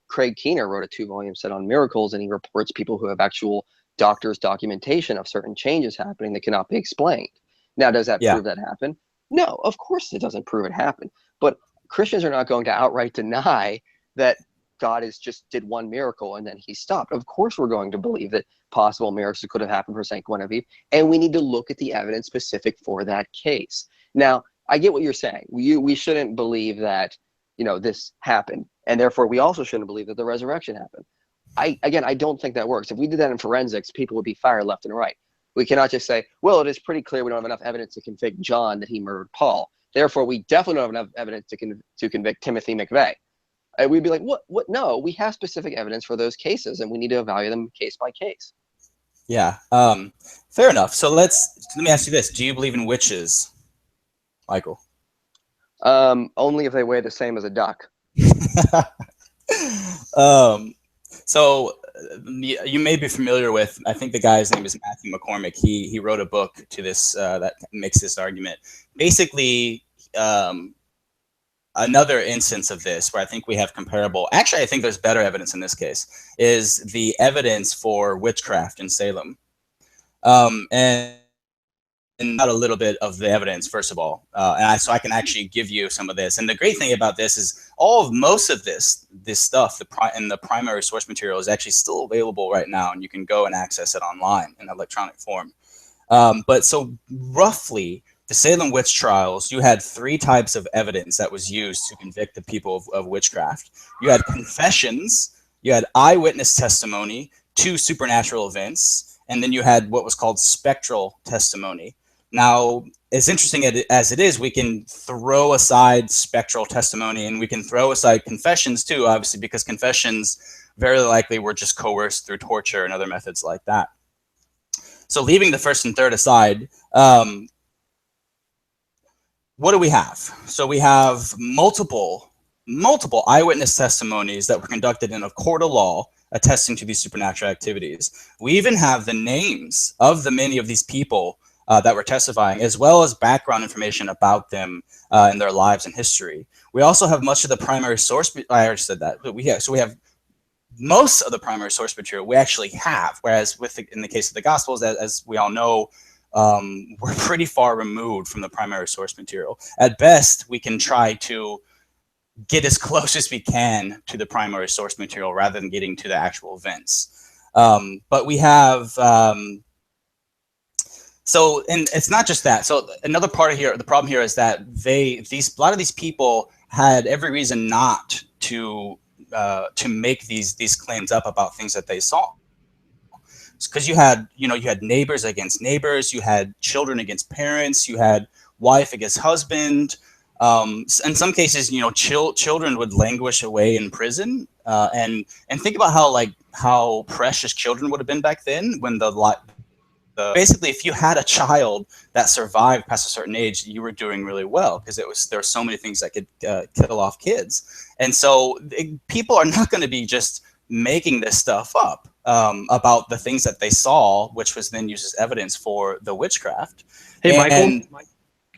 Craig Keener wrote a 2-volume set on miracles, and he reports people who have actual doctors' documentation of certain changes happening that cannot be explained. Now, does that prove that happened? No, of course it doesn't prove it happened. But Christians are not going to outright deny that God just did one miracle and then he stopped. Of course, we're going to believe that possible miracles could have happened for St. Guinevere, and we need to look at the evidence specific for that case. Now, I get what you're saying. We shouldn't believe that, this happened, and therefore we also shouldn't believe that the resurrection happened. I don't think that works. If we did that in forensics, people would be fired left and right. We cannot just say, well, it is pretty clear we don't have enough evidence to convict John that he murdered Paul. Therefore, we definitely don't have enough evidence to convict Timothy McVeigh. We'd be like, what? No, we have specific evidence for those cases, and we need to evaluate them case by case. Yeah, fair enough. So let me ask you this: do you believe in witches, Michael? Only if they weigh the same as a duck. So you may be familiar with, I think the guy's name is Matthew McCormick. He wrote a book to this that makes this argument. Basically, another instance of this where I think we have comparable, actually I think there's better evidence in this case, is the evidence for witchcraft in Salem. And not a little bit of the evidence, first of all, so I can actually give you some of this. And the great thing about this is most of this stuff, in the primary source material, is actually still available right now, and you can go and access it online in electronic form. But so roughly, the Salem witch trials, you had 3 types of evidence that was used to convict the people of witchcraft. You had confessions, you had eyewitness testimony to supernatural events, and then you had what was called spectral testimony. Now, as interesting as it is, we can throw aside spectral testimony, and we can throw aside confessions too, obviously, because confessions very likely were just coerced through torture and other methods like that. So leaving the first and third aside, what do we have? So we have multiple multiple eyewitness testimonies that were conducted in a court of law attesting to these supernatural activities. We even have the names of the many of these people that were testifying, as well as background information about them and their lives and history. We also have much of the primary source. I already said that. But we have most of the primary source material we actually have, whereas in the case of the Gospels, as we all know, we're pretty far removed from the primary source material. At best, we can try to get as close as we can to the primary source material rather than getting to the actual events. But we have, so, and it's not just that. So another part of here, the problem here is that a lot of these people had every reason not to make these claims up about things that they saw. Because you had neighbors against neighbors, you had children against parents, you had wife against husband. In some cases, children would languish away in prison, and think about how precious children would have been back then when basically, if you had a child that survived past a certain age, you were doing really well, because there were so many things that could kill off kids. And so people are not going to be just making this stuff up about the things that they saw, which was then used as evidence for the witchcraft. Hey, Michael.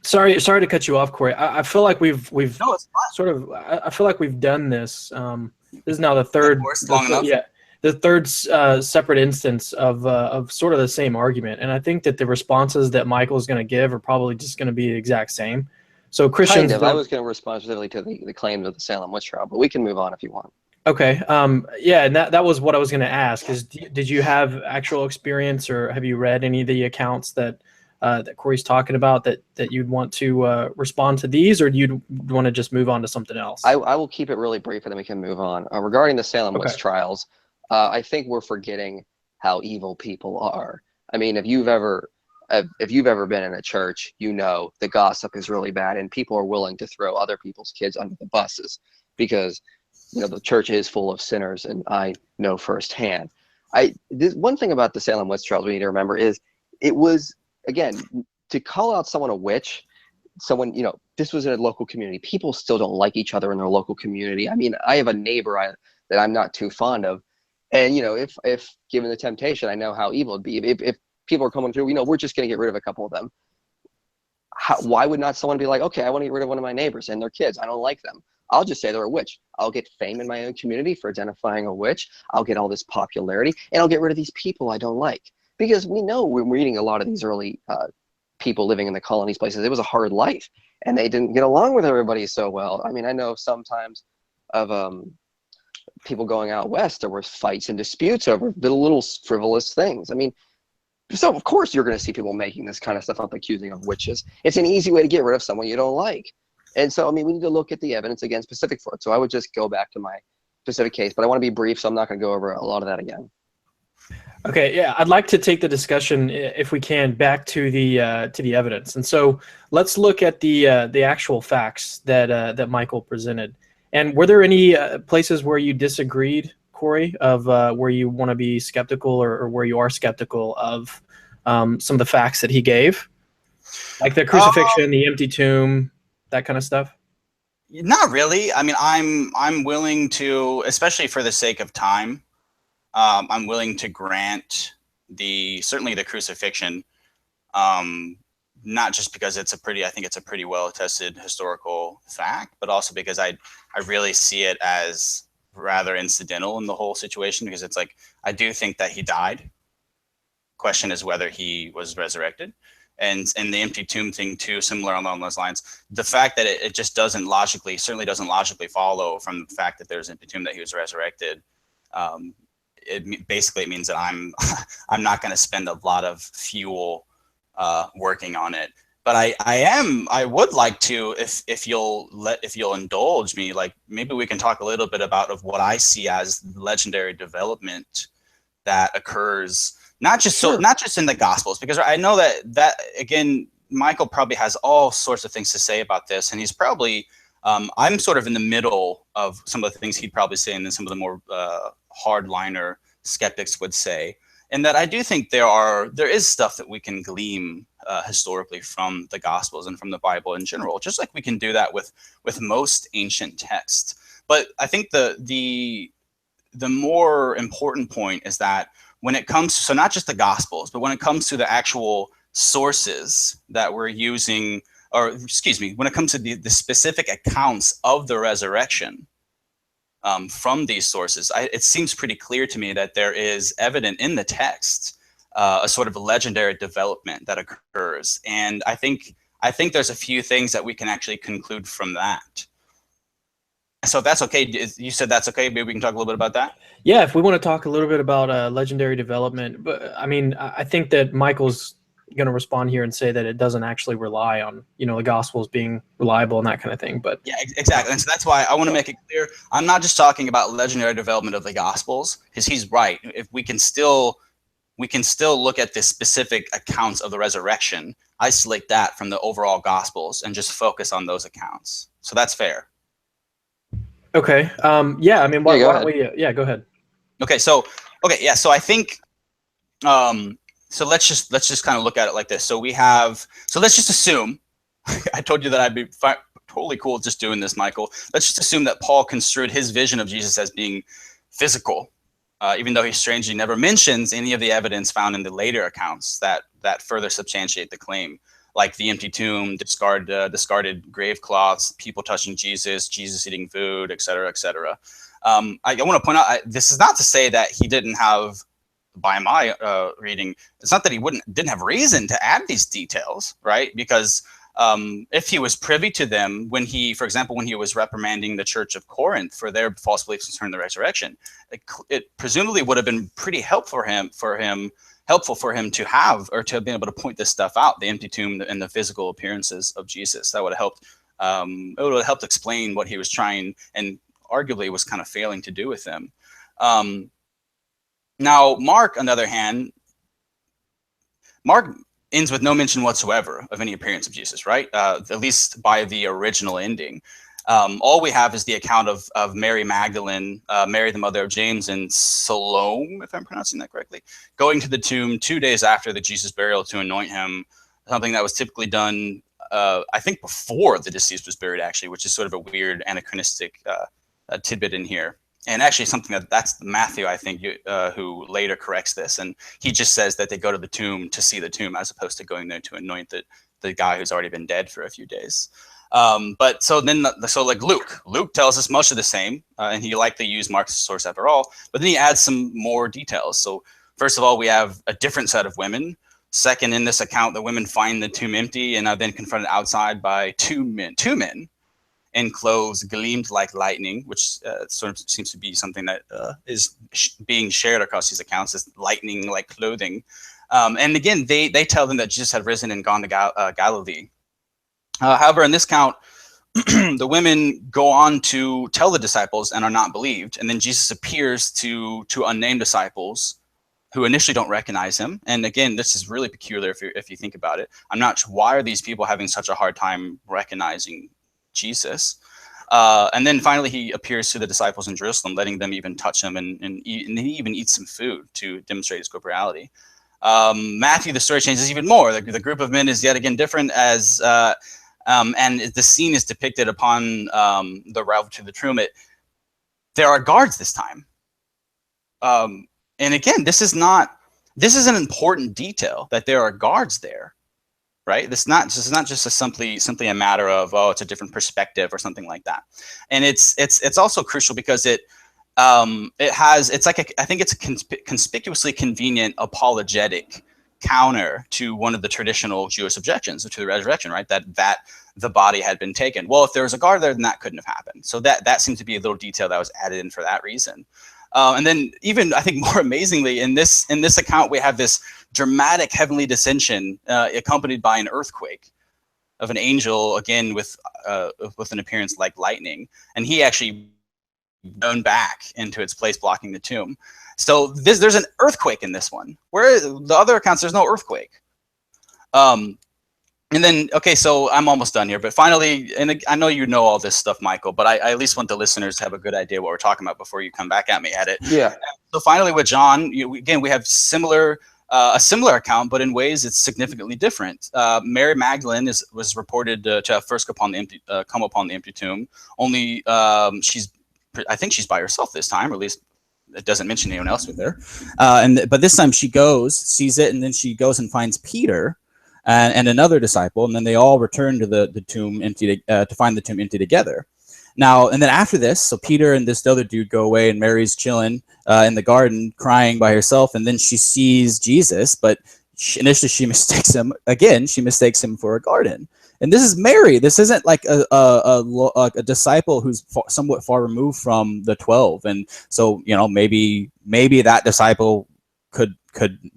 Sorry to cut you off, Cory. I feel like we've No, it's sort of. I feel like we've done this. This is now the third. The third separate instance of sort of the same argument, and I think that the responses that Michael is going to give are probably just going to be the exact same. So Christians. I was going to respond specifically to the claims of the Salem witch trial, but we can move on if you want. Okay. Yeah, and that was what I was going to ask. Is did you have actual experience, or have you read any of the accounts that Cory's talking about that you'd want to respond to these, or do you want to just move on to something else? I will keep it really brief, and then we can move on. Regarding the Salem witch trials, I think we're forgetting how evil people are. I mean, if you've ever been in a church, the gossip is really bad, and people are willing to throw other people's kids under the buses because the church is full of sinners, and I know firsthand. One thing about the Salem witch trials we need to remember is it was, again, to call out someone a witch. This was in a local community. People still don't like each other in their local community. I mean, I have a neighbor that I'm not too fond of. And, if given the temptation, I know how evil it'd be. If people are coming through, we're just going to get rid of a couple of them. Why would not someone be like, okay, I want to get rid of one of my neighbors and their kids. I don't like them. I'll just say they're a witch. I'll get fame in my own community for identifying a witch. I'll get all this popularity, and I'll get rid of these people I don't like. Because we know, we're reading a lot of these early people living in the colonies places, it was a hard life, and they didn't get along with everybody so well. I mean, I know sometimes of people going out west, there were fights and disputes over little frivolous things. I mean, so of course you're going to see people making this kind of stuff up, accusing of witches. It's an easy way to get rid of someone you don't like. And so, I mean, we need to look at the evidence, again, specific for it. So I would just go back to my specific case, but I want to be brief, so I'm not going to go over a lot of that again. Okay, yeah, I'd like to take the discussion, if we can, back to the evidence. And so let's look at the actual facts that Michael presented. And were there any places where you disagreed, Cory, of where you want to be skeptical, or where you are skeptical of some of the facts that he gave, like the crucifixion, the empty tomb, that kind of stuff? Not really. I mean, I'm willing to, especially for the sake of time, I'm willing to grant certainly the crucifixion, not just because I think it's a pretty well attested historical fact, but also because I really see it as rather incidental in the whole situation, because it's like, I do think that he died. Question is whether he was resurrected. And the empty tomb thing too, similar along those lines. The fact that it just certainly doesn't logically follow from the fact that there's an empty tomb that he was resurrected. It means that I'm not going to spend a lot of fuel working on it. But I would like to, if you'll indulge me, like maybe we can talk a little bit about what I see as legendary development that occurs. Not just in the Gospels, because I know that again, Michael probably has all sorts of things to say about this, and he's probably I'm sort of in the middle of some of the things he'd probably say, and then some of the more hardliner skeptics would say. and that I do think there is stuff that we can glean historically from the Gospels and from the Bible in general, just like we can do that with most ancient texts. But I think the more important point is that when it comes to, so not just the Gospels, but when it comes to the actual sources that we're using, or excuse me, when it comes to the specific accounts of the resurrection from these sources, it seems pretty clear to me that there is evident in the text a sort of legendary development that occurs. And I think there's a few things that we can actually conclude from that. So if that's okay, you said that's okay, maybe we can talk a little bit about that? Yeah, if we want to talk a little bit about legendary development, but I mean, I think that Michael's going to respond here and say that it doesn't actually rely on, the Gospels being reliable and that kind of thing. But yeah, exactly. And so that's why I want to make it clear. I'm not just talking about legendary development of the Gospels, because he's right. If we can still look at the specific accounts of the resurrection, isolate that from the overall Gospels, and just focus on those accounts. So that's fair. Okay. Yeah. I mean, why don't we? Yeah. Go ahead. Okay. So yeah. So I think. So let's just kind of look at it like this. So let's just assume. I told you that I'd be totally cool just doing this, Michael. Let's just assume that Paul construed his vision of Jesus as being physical, even though he strangely never mentions any of the evidence found in the later accounts that further substantiate the claim, like the empty tomb, discarded grave cloths, people touching Jesus eating food, et cetera, et cetera. I want to point out, this is not to say that he didn't have, by my reading, it's not that he didn't have reason to add these details, right? Because if he was privy to them for example, when he was reprimanding the church of Corinth for their false beliefs concerning the resurrection, it presumably would have been pretty helpful for him to have, or to have been able to point this stuff out, the empty tomb and the physical appearances of Jesus. That would have helped. It would have helped explain what he was trying and arguably was kind of failing to do with them. Now, Mark, on the other hand, Mark ends with no mention whatsoever of any appearance of Jesus, right? At least by the original ending. All we have is the account of Mary Magdalene, Mary the mother of James, and Salome, if I'm pronouncing that correctly, going to the tomb 2 days after the Jesus burial to anoint him, something that was typically done, I think, before the deceased was buried, actually, which is sort of a weird anachronistic tidbit in here. And actually something that's Matthew, I think, who later corrects this. And he just says that they go to the tomb to see the tomb as opposed to going there to anoint the guy who's already been dead for a few days. But so like Luke tells us much of the same, and he likely used Mark as a source after all, but then he adds some more details. So first of all, we have a different set of women. Second, in this account, the women find the tomb empty and are then confronted outside by two men in clothes gleamed like lightning, which sort of seems to be something that is being shared across these accounts as lightning like clothing. And again, they tell them that Jesus had risen and gone to Galilee. However, in this count, the women go on to tell the disciples and are not believed. And then Jesus appears to unnamed disciples who initially don't recognize him. And again, this is really peculiar if you think about it. I'm not sure, why are these people having such a hard time recognizing Jesus? And then finally, he appears to the disciples in Jerusalem, letting them even touch him and he even eats some food to demonstrate his corporeality. Matthew, the story changes even more. The group of men is yet again different as, and the scene is depicted upon the route to the tomb. There are guards this time. And again, this is an important detail that there are guards there. Right. This is not just simply a matter of, oh, it's a different perspective or something like that. And it's also crucial because I think it's a conspicuously convenient apologetic counter to one of the traditional Jewish objections to the resurrection, right? That the body had been taken. Well, if there was a guard there, then that couldn't have happened. So that seems to be a little detail that was added in for that reason. And then even, I think more amazingly, in this account, we have this dramatic heavenly descension accompanied by an earthquake of an angel, again with an appearance like lightning, and he actually blown back into its place, blocking the tomb. So there's an earthquake in this one, where the other accounts there's no earthquake. And then, okay, so I'm almost done here, but finally, and I know you know all this stuff, Michael, but I at least want the listeners to have a good idea what we're talking about before you come back at me at it. Yeah. So finally, with John, again, we have a similar account, but in ways it's significantly different. Mary Magdalene was reported to have first come upon the empty tomb. Only I think she's by herself this time, or at least it doesn't mention anyone else with her. But this time she goes, sees it, and then she goes and finds Peter and another disciple, and then they all return to the tomb empty to find the tomb empty together. Now, and then after this, so Peter and this other dude go away, and Mary's chilling in the garden, crying by herself, and then she sees Jesus, but initially she mistakes him again. She mistakes him for a garden, and this is Mary. This isn't like a disciple who's somewhat far removed from the 12, and so maybe that disciple could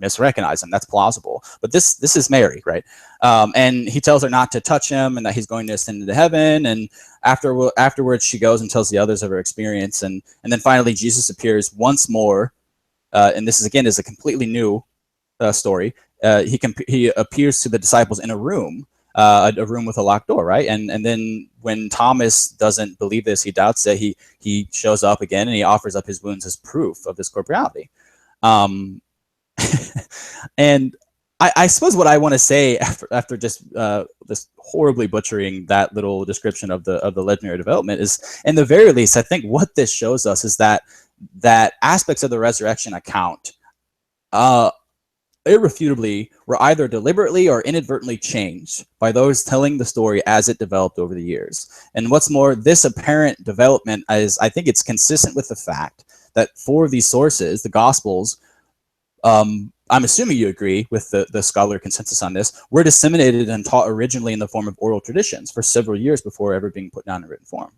misrecognize him. That's plausible, but this is Mary, right? And he tells her not to touch him, and that he's going to ascend into heaven. And afterwards, she goes and tells the others of her experience, and then finally Jesus appears once more. And this is a completely new story. He appears to the disciples in a room with a locked door, right? And then when Thomas doesn't believe this, he doubts it. He shows up again, and he offers up his wounds as proof of this corporeality. And I suppose what I want to say after just horribly butchering that little description of the legendary development is, in the very least, I think what this shows us is that aspects of the resurrection account irrefutably were either deliberately or inadvertently changed by those telling the story as it developed over the years. And what's more, this apparent development is, I think it's consistent with the fact that for these sources, the Gospels, I'm assuming you agree with the scholar consensus on this, were disseminated and taught originally in the form of oral traditions for several years before ever being put down in written form.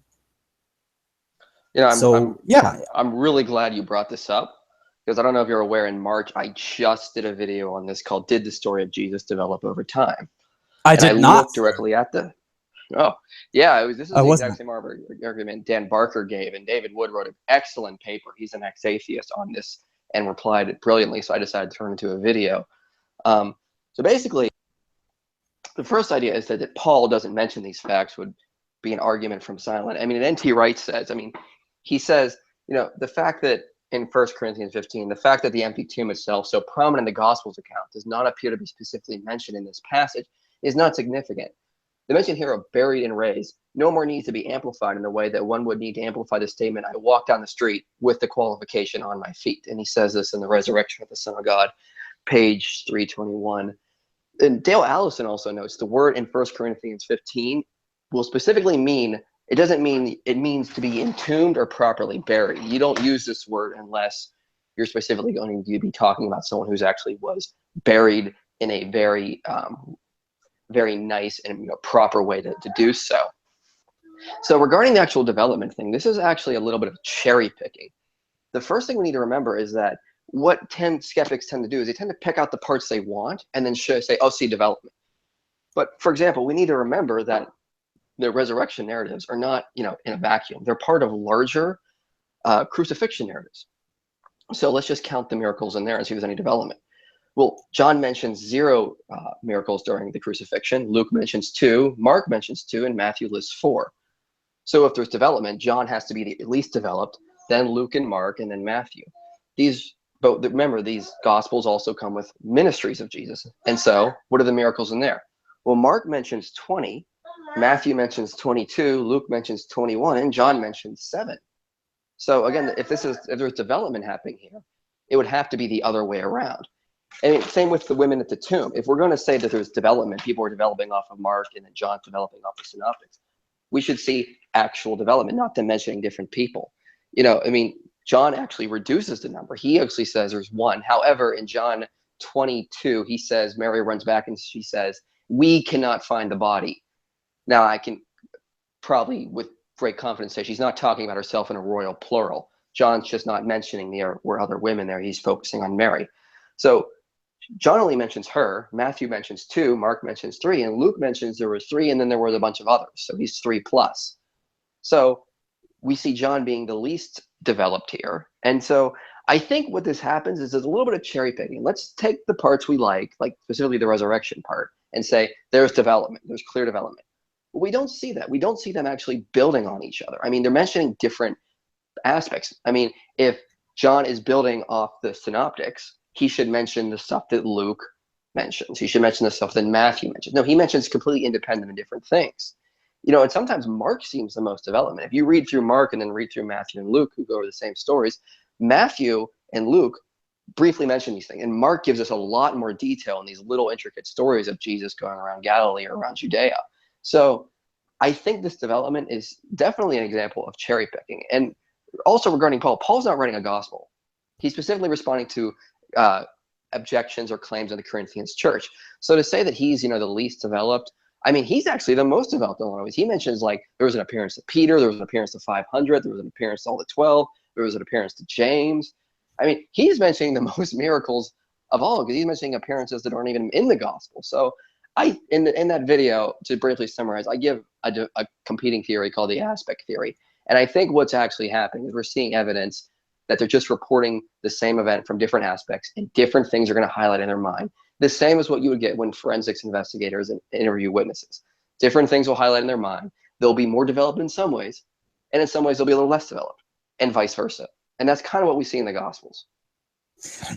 I'm really glad you brought this up, because I don't know if you're aware, in March, I just did a video on this called "Did the Story of Jesus Develop Over Time?" I looked directly at the... Oh, yeah, this is the exact same argument Dan Barker gave, and David Wood wrote an excellent paper. He's an ex-atheist on this and replied brilliantly, so I decided to turn it into a video. So basically, the first idea is that Paul doesn't mention these facts would be an argument from silent. I mean, N.T. Wright says, he says, the fact that in 1 Corinthians 15, the fact that the empty tomb itself, so prominent in the Gospels account, does not appear to be specifically mentioned in this passage is not significant. The mention here of buried and raised no more needs to be amplified in the way that one would need to amplify the statement, I walked down the street with the qualification on my feet. And he says this in The Resurrection of the Son of God, page 321. And Dale Allison also notes the word in 1 Corinthians 15 will specifically mean, it doesn't mean, it means to be entombed or properly buried. You don't use this word unless you're specifically going to be talking about someone who's actually was buried in a very very nice and proper way to do so. So regarding the actual development thing, this is actually a little bit of cherry picking. The first thing we need to remember is that what skeptics tend to do is they tend to pick out the parts they want and then say, oh, see development. But for example, we need to remember that the resurrection narratives are not, in a vacuum. They're part of larger crucifixion narratives. So let's just count the miracles in there and see if there's any development. Well, John mentions 0 miracles during the crucifixion. Luke mentions 2. Mark mentions 2, and Matthew lists 4. So if there's development, John has to be the least developed, then Luke and Mark, and then Matthew. But remember, these Gospels also come with ministries of Jesus. And so what are the miracles in there? Well, Mark mentions 20, Matthew mentions 22, Luke mentions 21, and John mentions 7. So again, if there's development happening here, it would have to be the other way around. And same with the women at the tomb. If we're going to say that there's development, people are developing off of Mark and then John developing off of synoptics, we should see actual development, not them mentioning different people. John actually reduces the number. He actually says there's 1. However, in John 22, he says, Mary runs back and she says, we cannot find the body. Now, I can probably with great confidence say she's not talking about herself in a royal plural. John's just not mentioning there were other women there. He's focusing on Mary. So John only mentions her, Matthew mentions 2, Mark mentions 3, and Luke mentions there were 3, and then there were a bunch of others. So he's 3 plus. So we see John being the least developed here. And so I think what this happens is there's a little bit of cherry picking. Let's take the parts we like specifically the resurrection part, and say there's development, there's clear development. But we don't see that. We don't see them actually building on each other. I mean, they're mentioning different aspects. I mean, if John is building off the synoptics, he should mention the stuff that Luke mentions. He should mention the stuff that Matthew mentions. No, he mentions completely independent and different things. And sometimes Mark seems the most development. If you read through Mark and then read through Matthew and Luke, who go over the same stories, Matthew and Luke briefly mention these things, and Mark gives us a lot more detail in these little intricate stories of Jesus going around Galilee or around Judea. So I think this development is definitely an example of cherry picking. And also regarding Paul, Paul's not writing a gospel. He's specifically responding to objections or claims of the Corinthians church. So to say that he's, the least developed, I mean, he's actually the most developed in a lot of ways. He mentions like there was an appearance to Peter, there was an appearance to 500, there was an appearance to all the 12, there was an appearance to James. I mean, he's mentioning the most miracles of all, because he's mentioning appearances that aren't even in the gospel. So in that video, to briefly summarize, I give a competing theory called the aspect theory. And I think what's actually happening is we're seeing evidence that they're just reporting the same event from different aspects, and different things are going to highlight in their mind. The same as what you would get when forensics investigators interview witnesses. Different things will highlight in their mind. They'll be more developed in some ways, and in some ways they'll be a little less developed, and vice versa. And that's kind of what we see in the Gospels.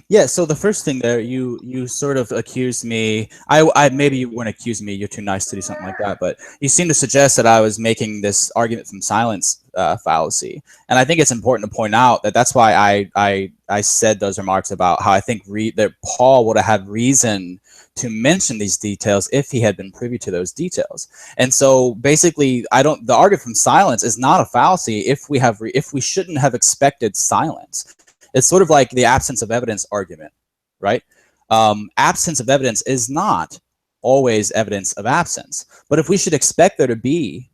Yeah, so the first thing there, you sort of accused me. I maybe you wouldn't accuse me. You're too nice to do something like that. But you seem to suggest that I was making this argument from silence fallacy, and I think it's important to point out that that's why I said those remarks about how I think that Paul would have had reason to mention these details if he had been privy to those details. And so basically, the argument from silence is not a fallacy if we shouldn't have expected silence. It's sort of like the absence of evidence argument, right? Absence of evidence is not always evidence of absence. But if we should expect there to be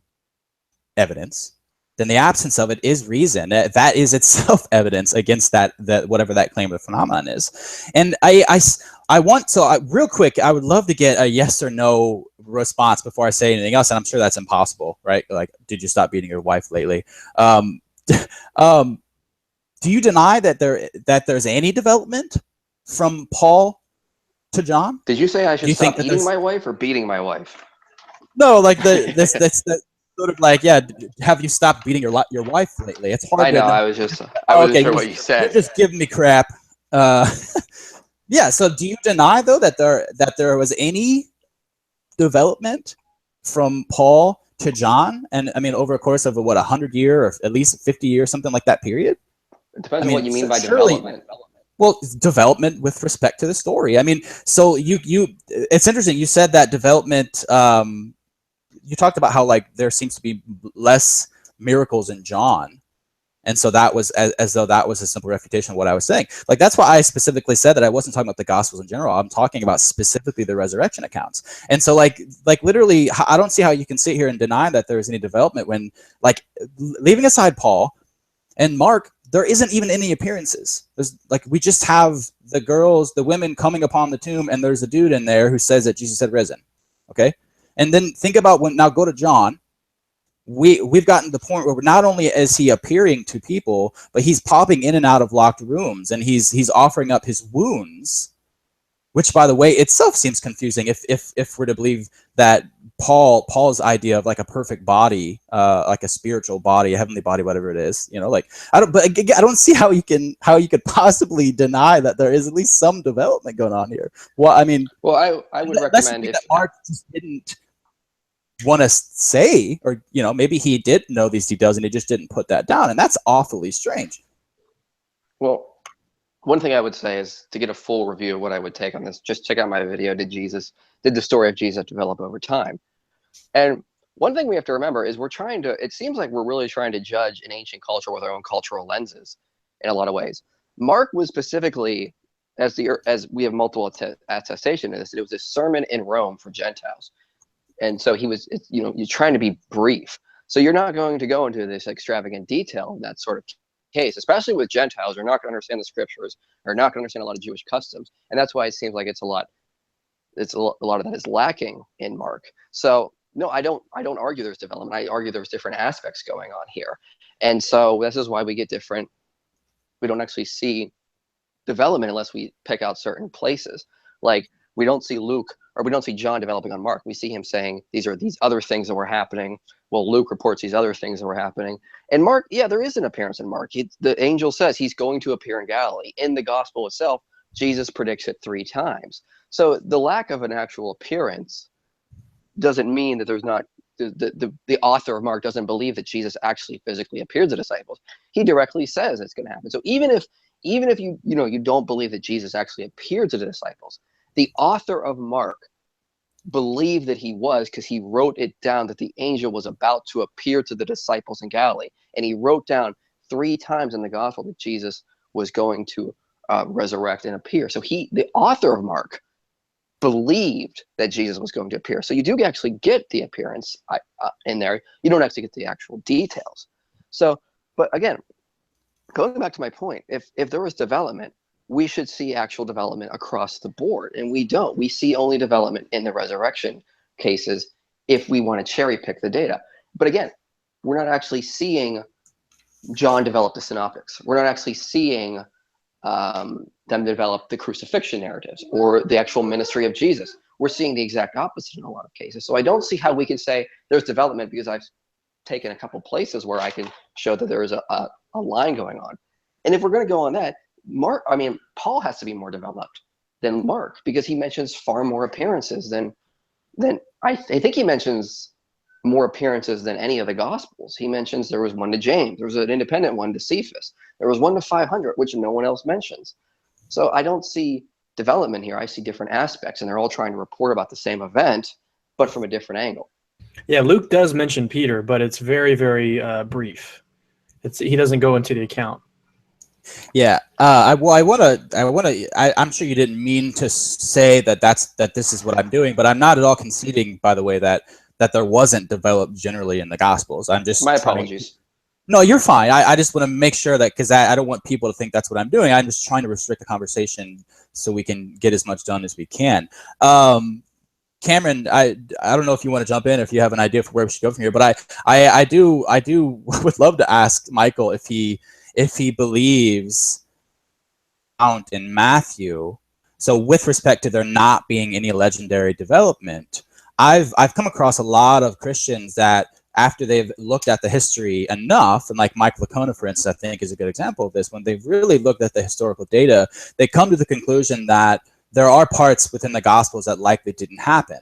evidence, then the absence of it is reason. That is itself evidence against that whatever that claim of the phenomenon is. And real quick, I would love to get a yes or no response before I say anything else. And I'm sure that's impossible, right? Like, did you stop beating your wife lately? Do you deny that there's any development from Paul to John? Did you say I should stop eating my wife or beating my wife? No, like that's sort of like, yeah. Have you stopped beating your wife lately? It's hard. I know. I was just sure what you said. You're just giving me crap. Yeah. So, do you deny though that there was any development from Paul to John? And I mean, over a course of 100 year or at least 50 years, something like that period. It depends on what you mean by development. Well, development with respect to the story. I mean, so it's interesting. You said that development. You talked about how like there seems to be less miracles in John, and so that was as though that was a simple refutation of what I was saying. Like that's why I specifically said that I wasn't talking about the Gospels in general. I'm talking about specifically the resurrection accounts. And so like literally, I don't see how you can sit here and deny that there is any development when, like, leaving aside Paul and Mark, there isn't even any appearances. There's like, we just have the women coming upon the tomb, and there's a dude in there who says that Jesus had risen. Okay. And then think about now go to John. We've gotten to the point where not only is he appearing to people, but he's popping in and out of locked rooms, and he's offering up his wounds, which by the way itself seems confusing if we're to believe that Paul's idea of like a perfect body, like a spiritual body, a heavenly body, whatever it is, like I don't see how you could possibly deny that there is at least some development going on here. Well, I mean, I would recommend that Mark just didn't want to say, or maybe he did know these details and he just didn't put that down, and that's awfully strange. Well, one thing I would say is to get a full review of what I would take on this, just check out my video, Did the story of Jesus develop over time? And one thing we have to remember is it seems like we're really trying to judge an ancient culture with our own cultural lenses in a lot of ways. Mark was specifically, as we have multiple attestation of this, it was a sermon in Rome for Gentiles. And so you're trying to be brief. So you're not going to go into this extravagant detail in that sort of case, especially with Gentiles. You're not going to understand the scriptures, or not going to understand a lot of Jewish customs. And that's why it seems like a lot of that is lacking in Mark. So no, I don't argue there's development. I argue there's different aspects going on here. And so this is why we get different. We don't actually see development unless we pick out certain places. Like we don't see Luke, or we don't see John developing on Mark. We see him saying these are these other things that were happening. Well, Luke reports these other things that were happening. And Mark, yeah, there is an appearance in Mark. The angel says he's going to appear in Galilee. In the gospel itself, Jesus predicts it 3 times. So the lack of an actual appearance doesn't mean that there's not the author of Mark doesn't believe that Jesus actually physically appeared to disciples. He directly says it's going to happen. So even if you don't believe that Jesus actually appeared to the disciples, the author of Mark believed that he was, because he wrote it down that the angel was about to appear to the disciples in Galilee, and he wrote down 3 times in the gospel that Jesus was going to resurrect and appear. So the author of Mark believed that Jesus was going to appear. So you do actually get the appearance in there. You don't actually get the actual details. So, but again, going back to my point, if there was development, we should see actual development across the board, and we don't. We see only development in the resurrection cases if we want to cherry pick the data. But again, we're not actually seeing John develop the synoptics. We're not actually seeing them develop the crucifixion narratives or the actual ministry of Jesus. We're seeing the exact opposite in a lot of cases. So I don't see how we can say there's development, because I've taken a couple places where I can show that there is a line going on. And if we're going to go on that, Paul has to be more developed than Mark, because he mentions far more appearances than I think he mentions more appearances than any of the gospels. He mentions there was one to James, there was an independent one to Cephas, there was one to 500, which no one else mentions. So I don't see development here. I see different aspects, and they're all trying to report about the same event, but from a different angle. Yeah, Luke does mention Peter, but it's very, very brief. He doesn't go into the account. Yeah, I'm sure you didn't mean to say that this is what I'm doing, but I'm not at all conceding, by the way, that there wasn't developed generally in the Gospels. I'm just my apologies. No, you're fine. I just want to make sure that, because I don't want people to think that's what I'm doing. I'm just trying to restrict the conversation so we can get as much done as we can. Cameron, I don't know if you want to jump in, or if you have an idea for where we should go from here, but I do would love to ask Michael if he believes count in Matthew. So with respect to there not being any legendary development, I've come across a lot of Christians that, after they've looked at the history enough, and like Mike Lacona, for instance, I think is a good example of this, when they've really looked at the historical data, they come to the conclusion that there are parts within the Gospels that likely didn't happen.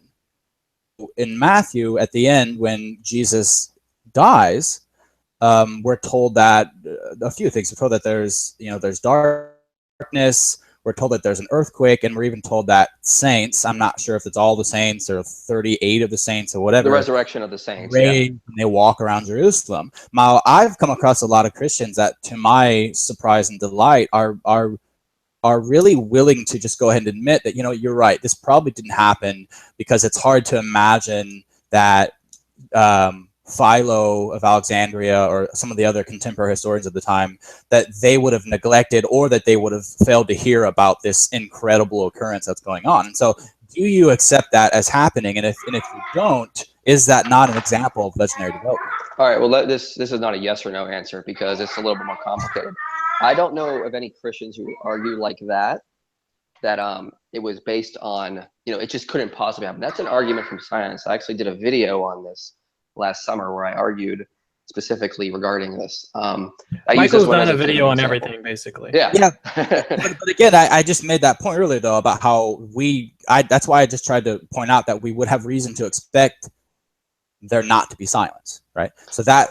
In Matthew, at the end, when Jesus dies, we're told that a few things. We're told that there's darkness. We're told that there's an earthquake, and we're even told that saints, I'm not sure if it's all the saints or 38 of the saints or whatever. The resurrection of the saints. And they walk around Jerusalem. Now, I've come across a lot of Christians that, to my surprise and delight, are really willing to just go ahead and admit that, you're right, this probably didn't happen, because it's hard to imagine that Philo of Alexandria or some of the other contemporary historians of the time, that they would have neglected, or that they would have failed to hear about this incredible occurrence that's going on. And so, do you accept that as happening? And if you don't, is that not an example of legendary development? All right, well, this is not a yes or no answer, because it's a little bit more complicated. I don't know of any Christians who argue like that it was based on, it just couldn't possibly happen. That's an argument from science. I actually did a video on this last summer where I argued specifically regarding this. Michael's done a video on everything, basically. Yeah. But again, I just made that point earlier, though, about how that's why I just tried to point out that we would have reason to expect there not to be silence, right? So that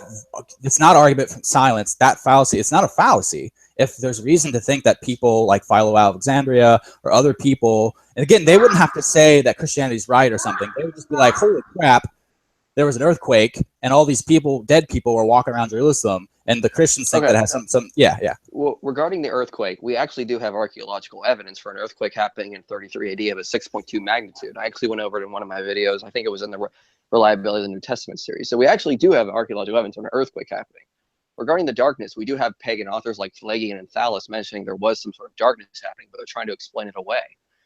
it's not argument from silence, that fallacy, it's not a fallacy. If there's reason to think that people like Philo of Alexandria or other people, and again, they wouldn't have to say that Christianity is right or something. They would just be like, holy crap, there was an earthquake and all these people, dead people, were walking around Jerusalem, and the Christians think that has some. Well, regarding the earthquake, we actually do have archaeological evidence for an earthquake happening in 33 AD of a 6.2 magnitude. I actually went over it in one of my videos. I think it was in the Reliability of the New Testament series. So we actually do have archaeological evidence of an earthquake happening. Regarding the darkness, we do have pagan authors like Pelagian and Thales mentioning there was some sort of darkness happening, but they're trying to explain it away.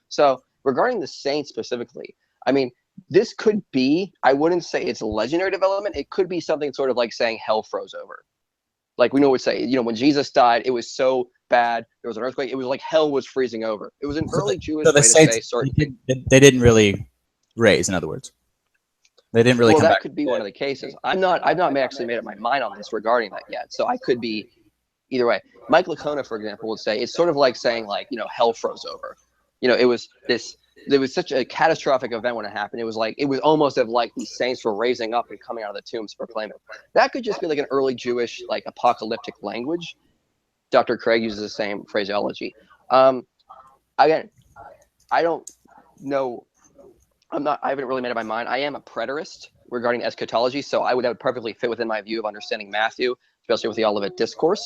So regarding the saints specifically, this could be, I wouldn't say it's legendary development. It could be something sort of like saying hell froze over. Like we know would say, when Jesus died, it was so bad. There was an earthquake. It was like hell was freezing over. It was an early Jewish So way the to saints, say certain things. they didn't really raise, in other words. They didn't really Well, come that back. could be one of the cases. I've not actually made up my mind on this regarding that yet. So I could be either way. Mike Licona, for example, would say it's sort of like saying like, hell froze over. It was such a catastrophic event when it happened. It was almost as like these saints were raising up and coming out of the tombs proclaiming. That could just be like an early Jewish like apocalyptic language. Dr. Craig uses the same phraseology. Again, I don't know. I haven't really made up my mind. I am a preterist regarding eschatology, so that would perfectly fit within my view of understanding Matthew, especially with the Olivet Discourse,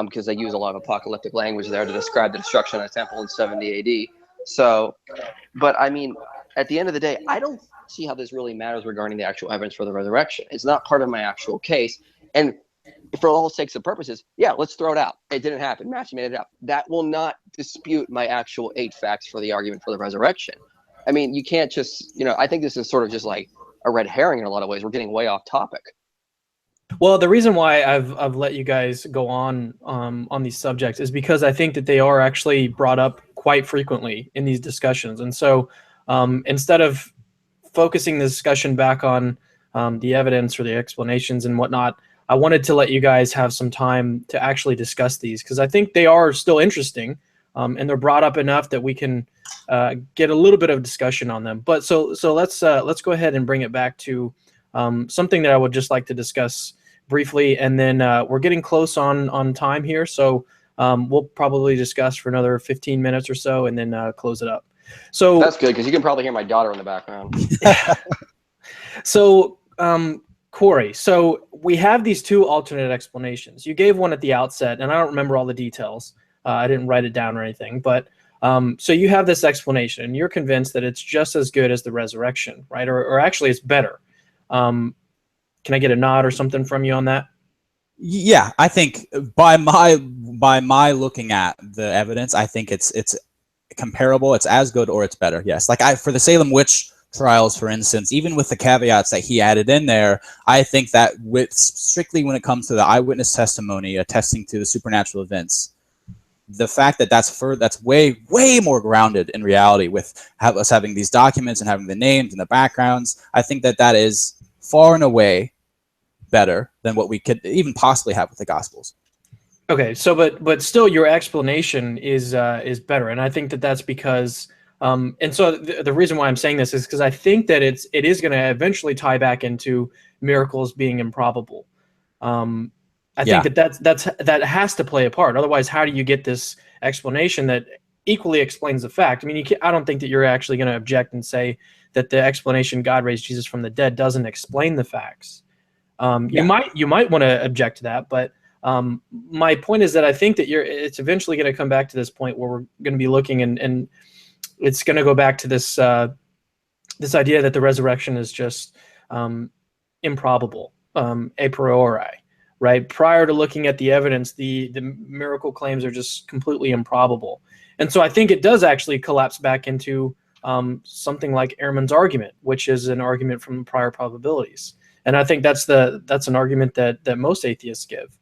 because they use a lot of apocalyptic language there to describe the destruction of the temple in 70 AD. So, but I mean, at the end of the day, I don't see how this really matters regarding the actual evidence for the resurrection. It's not part of my actual case. And for all sakes and purposes, yeah, let's throw it out. It didn't happen. Matthew made it up. That will not dispute my actual 8 facts for the argument for the resurrection. I mean, you can't just, I think this is sort of just like a red herring in a lot of ways. We're getting way off topic. Well, the reason why I've let you guys go on these subjects is because I think that they are actually brought up quite frequently in these discussions. And so instead of focusing the discussion back on the evidence or the explanations and whatnot, I wanted to let you guys have some time to actually discuss these, because I think they are still interesting and they're brought up enough that we can get a little bit of discussion on them. But so let's go ahead and bring it back to something that I would just like to discuss briefly, and then we're getting close on time here, so we'll probably discuss for another 15 minutes or so, and then close it up. So that's good, because you can probably hear my daughter in the background. So Cory, so we have these 2 alternate explanations. You gave one at the outset, and I don't remember all the details. I didn't write it down or anything, but so you have this explanation, and you're convinced that it's just as good as the resurrection, right? Or actually, it's better. Can I get a nod or something from you on that? Yeah, I think by my looking at the evidence, I think it's comparable. It's as good or it's better. Yes, like for the Salem witch trials, for instance, even with the caveats that he added in there, I think that strictly when it comes to the eyewitness testimony attesting to the supernatural events, the fact that that's way more grounded in reality with us having these documents and having the names and the backgrounds, I think that is far and away better than what we could even possibly have with the Gospels. Okay, so but still, your explanation is better, and I think that's because and so the reason why I'm saying this is because I think that it is going to eventually tie back into miracles being improbable. I think that has to play a part. Otherwise, how do you get this explanation that equally explains the fact? I mean, I don't think that you're actually going to object and say that the explanation God raised Jesus from the dead doesn't explain the facts. You might want to object to that, but my point is that I think that it's eventually going to come back to this point where we're going to be looking and it's going to go back to this this idea that the resurrection is just improbable, a priori, right? Prior to looking at the evidence, the miracle claims are just completely improbable. And so I think it does actually collapse back into something like Ehrman's argument, which is an argument from prior probabilities. And I think that's an argument that most atheists give.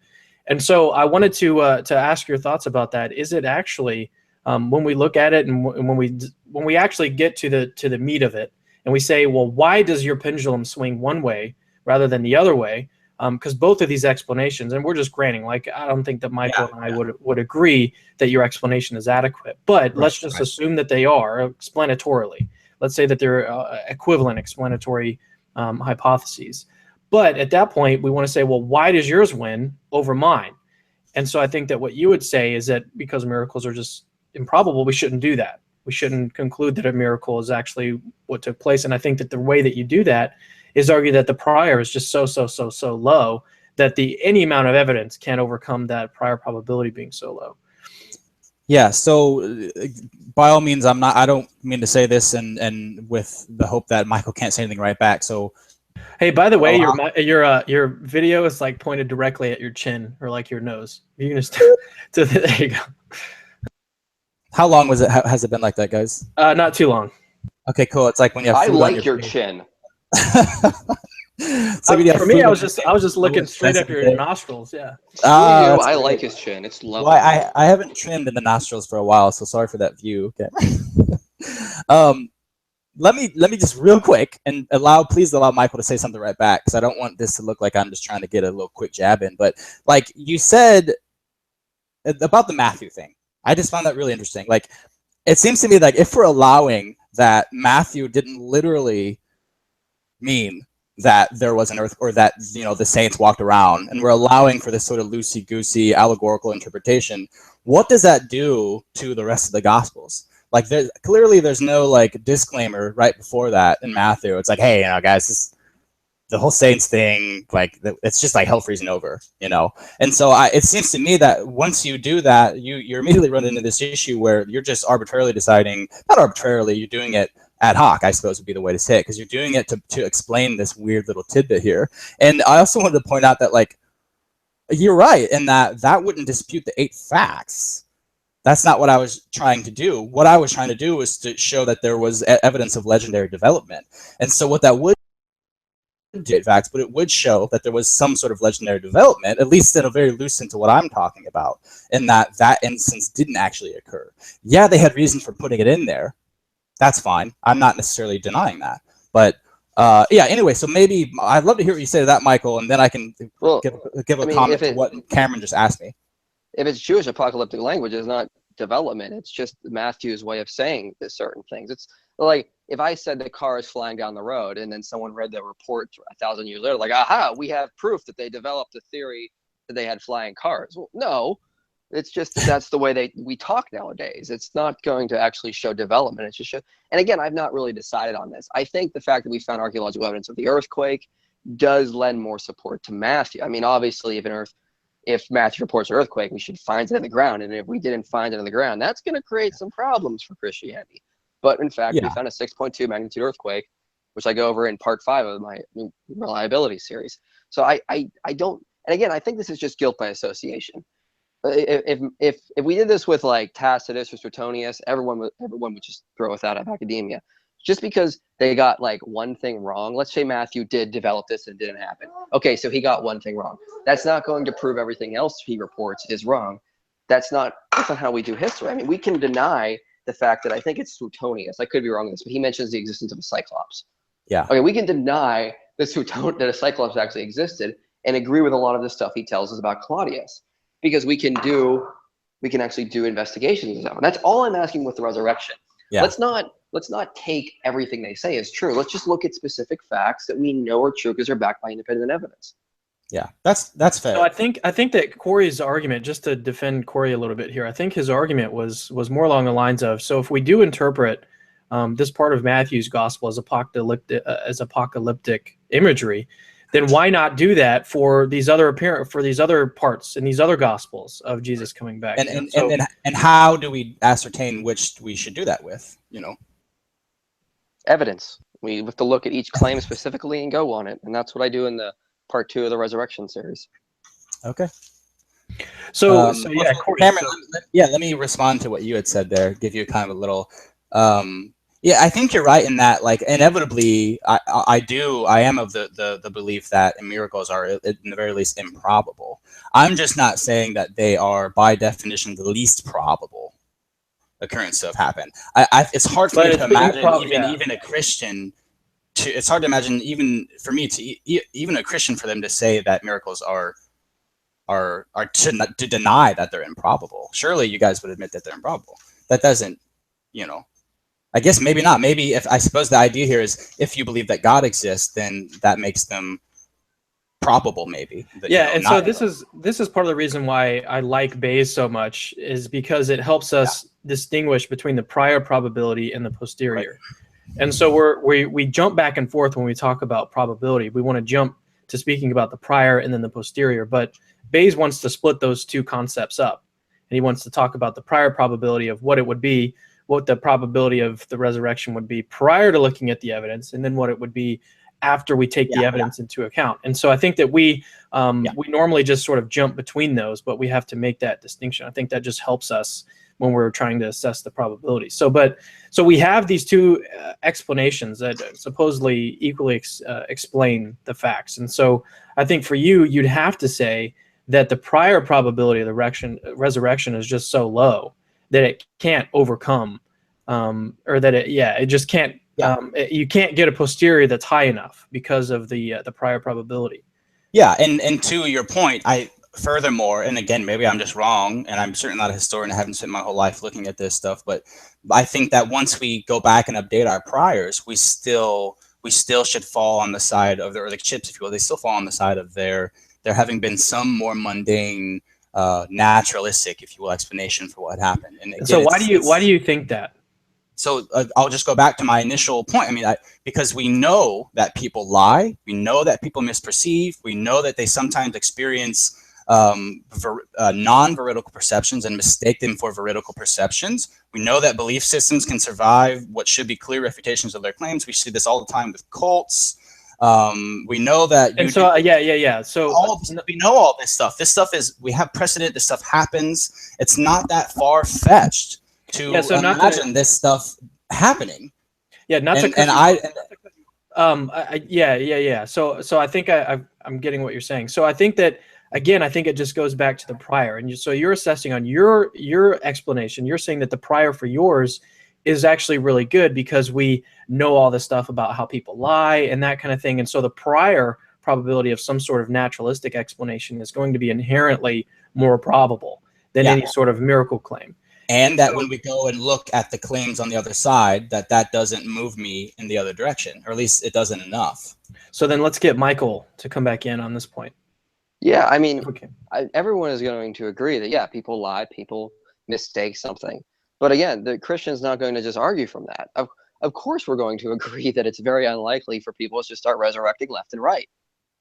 And so I wanted to ask your thoughts about that. Is it actually, when we look at it and when we actually get to the meat of it, and we say, well, why does your pendulum swing one way rather than the other way? Because both of these explanations, and we're just granting, like, I don't think that Michael and I would agree that your explanation is adequate, but let's just assume that they are explanatorily. Let's say that they're equivalent explanatory hypotheses. But at that point, we want to say, well, why does yours win over mine? And so I think that what you would say is that because miracles are just improbable, we shouldn't do that. We shouldn't conclude that a miracle is actually what took place. And I think that the way that you do that is argue that the prior is just so low that any amount of evidence can't overcome that prior probability being so low. Yeah, so by all means, I don't mean to say this and with the hope that Michael can't say anything right back. So hey, by the way, your video is like pointed directly at your chin or like your nose. You can just there you go. How long was it? Has it been like that, guys? Not too long. Okay, cool. It's like when you have I food like on your face. chin. So For me, I was just looking straight up your nostrils. Yeah. I like his chin. It's lovely. Well, I haven't trimmed in the nostrils for a while, so sorry for that view. Okay. Let me just real quick and please allow Michael to say something right back, because I don't want this to look like I'm just trying to get a little quick jab in. But like you said about the Matthew thing, I just found that really interesting. Like, it seems to me like if we're allowing that Matthew didn't literally mean that there was an earth, or that, you know, the saints walked around, and we're allowing for this sort of loosey-goosey allegorical interpretation, what does that do to the rest of the Gospels? Like, clearly there's no like disclaimer right before that in Matthew. It's like, hey, you know, guys, the whole saints thing, like, it's just like hell freezing over, you know. And so it seems to me that once you do that, you immediately run into this issue where you're just arbitrarily deciding, not arbitrarily, you're doing it ad hoc, I suppose would be the way to say it, because you're doing it to explain this weird little tidbit here. And I also wanted to point out that, like, you're right in that wouldn't dispute the 8 facts. That's not what I was trying to do. What I was trying to do was to show that there was evidence of legendary development. And so what that would do, facts, but it would show that there was some sort of legendary development, at least in a very loose sense to what I'm talking about, and that instance didn't actually occur. Yeah, they had reason for putting it in there. That's fine. I'm not necessarily denying that. But yeah, anyway, so maybe I'd love to hear what you say to that, Michael, and then I can give a comment to what Cameron just asked me. If it's Jewish apocalyptic language, it's not development. It's just Matthew's way of saying certain things. It's like if I said the car is flying down the road, and then someone read the report 1,000 years later, like, aha, we have proof that they developed a theory that they had flying cars. Well, no, it's just that's the way we talk nowadays. It's not going to actually show development. It's just show. And again, I've not really decided on this. I think the fact that we found archaeological evidence of the earthquake does lend more support to Matthew. I mean, obviously, if Matthew reports an earthquake, we should find it in the ground. And if we didn't find it in the ground, that's going to create some problems for Christianity. But in fact, we found a 6.2 magnitude earthquake, which I go over in part 5 of my reliability series. So I don't, and again, I think this is just guilt by association. If we did this with like Tacitus or Suetonius, everyone would just throw us out of academia. Just because they got like one thing wrong. Let's say Matthew did develop this and it didn't happen. Okay, so he got one thing wrong. That's not going to prove everything else he reports is wrong. That's not how we do history. I mean, we can deny the fact that I think it's Suetonius. I could be wrong on this, but he mentions the existence of a Cyclops. Yeah. Okay, we can deny that a Cyclops actually existed and agree with a lot of the stuff he tells us about Claudius, because we can actually do investigations and stuff. And that's all I'm asking with the resurrection. Yeah. Let's not take everything they say as true. Let's just look at specific facts that we know are true because they're backed by independent evidence. Yeah, that's fair. So I think that Cory's argument, just to defend Cory a little bit here, I think his argument was more along the lines of, so if we do interpret this part of Matthew's gospel as apocalyptic imagery, then why not do that for these other parts in these other gospels of Jesus coming back? And how do we ascertain which we should do that with? You know, evidence. We have to look at each claim specifically and go on it, and that's what I do in the part 2 of the resurrection series. Okay. So yeah, Cory, Cameron, let me respond to what you had said there. Give you kind of a little. Yeah, I think you're right in that, like, inevitably, I am of the belief that miracles are, in the very least, improbable. I'm just not saying that they are, by definition, the least probable occurrence to have happened. It's hard for me to imagine even a Christian. It's hard to imagine even for me even a Christian for them to say that miracles are to deny that they're improbable. Surely you guys would admit that they're improbable. That doesn't, you know. I guess maybe not. Maybe I suppose the idea here is if you believe that God exists, then that makes them probable, maybe. But, yeah, and so this is part of the reason why I like Bayes so much, is because it helps us distinguish between the prior probability and the posterior. Right. And so we jump back and forth when we talk about probability. We want to jump to speaking about the prior and then the posterior, but Bayes wants to split those two concepts up, and he wants to talk about the prior probability of what it would be, what the probability of the resurrection would be prior to looking at the evidence, and then what it would be after we take the evidence into account. And so I think that we normally just sort of jump between those, but we have to make that distinction. I think that just helps us when we're trying to assess the probability. So we have these two explanations that supposedly equally explain the facts. And so I think for you, you'd have to say that the prior probability of the resurrection is just so low that it can't overcome, or that it just can't. Yeah. You can't get a posterior that's high enough because of the prior probability. Yeah, and to your point, furthermore, and again, maybe I'm just wrong, and I'm certainly not a historian. I haven't spent my whole life looking at this stuff, but I think that once we go back and update our priors, we still should fall on the side of or the chips, if you will. They still fall on the side of there having been some more mundane, naturalistic, if you will, explanation for what happened. And again, so why do you think that? So I'll just go back to my initial point. I mean, because we know that people lie, we know that people misperceive, we know that they sometimes experience non-veridical perceptions and mistake them for veridical perceptions. We know that belief systems can survive what should be clear refutations of their claims. We see this all the time with cults. We know that. And so, yeah. So we know all this stuff. This stuff we have precedent. This stuff happens. It's not that far-fetched to imagine this stuff happening. Yeah, not to. Yeah. So I think I'm getting what you're saying. So I think that, again, I think it just goes back to the prior, and so you're assessing on your explanation. You're saying that the prior for yours is actually really good because we know all this stuff about how people lie and that kind of thing, and so the prior probability of some sort of naturalistic explanation is going to be inherently more probable than any sort of miracle claim. And that when we go and look at the claims on the other side, that doesn't move me in the other direction, or at least it doesn't enough. So then let's get Michael to come back in on this point. Yeah, I mean, everyone is going to agree that, people lie, people mistake something. But again, the Christian's not going to just argue from that. Of course, we're going to agree that it's very unlikely for people to start resurrecting left and right.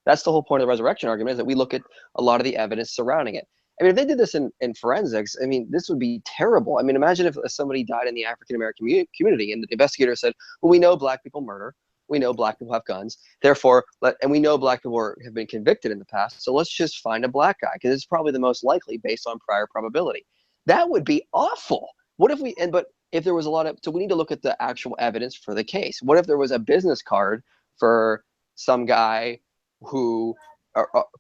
That's the whole point of the resurrection argument, is that we look at a lot of the evidence surrounding it. I mean, if they did this in forensics, I mean, this would be terrible. I mean, imagine if somebody died in the African-American community and the investigator said, well, we know black people murder. We know black people have guns. Therefore, and we know black people have been convicted in the past. So let's just find a black guy because it's probably the most likely based on prior probability. That would be awful. What if but if there was so we need to look at the actual evidence for the case. What if there was a business card for some guy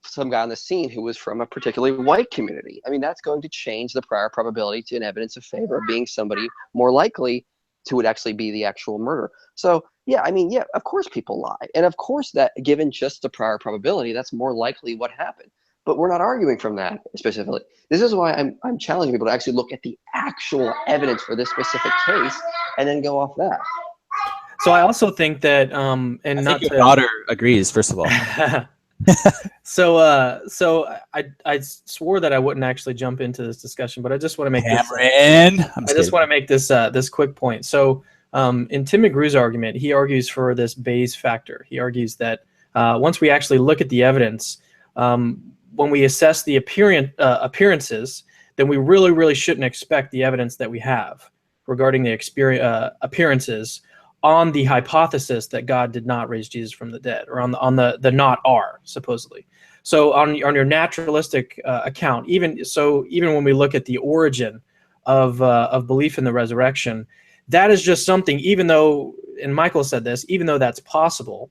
some guy on the scene who was from a particularly white community? I mean, that's going to change the prior probability to an evidence of favor of being somebody more likely to would actually be the actual murder. So yeah, I mean, of course people lie. And of course that given just the prior probability, that's more likely what happened. But we're not arguing from that specifically. This is why I'm challenging people to actually look at the actual evidence for this specific case and then go off that. So I also think that, and I not think your daughter agrees, first of all. So I swore that I wouldn't actually jump into this discussion, but I just want to make this quick point. So in Tim McGrew's argument, he argues for this Bayes factor. He argues that once we actually look at the evidence, when we assess the appearances, then we really shouldn't expect the evidence that we have regarding the appearances on the hypothesis that God did not raise Jesus from the dead, or on the not are, supposedly. So on your naturalistic account, even when we look at the origin of belief in the resurrection, that is just something, even though, and Michael said this, even though that's possible,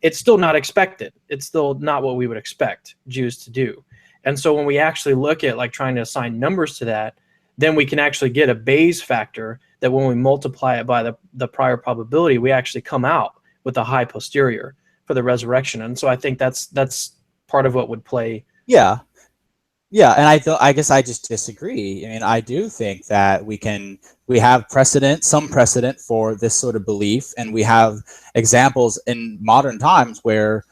it's still not expected. It's still not what we would expect Jews to do. And so when we actually look at like trying to assign numbers to that, then we can actually get a Bayes factor that when we multiply it by the prior probability, we actually come out with a high posterior for the resurrection. And so I think that's part of what would play. Yeah. And I guess I just disagree. I mean, I do think that we have some precedent for this sort of belief, and we have examples in modern times where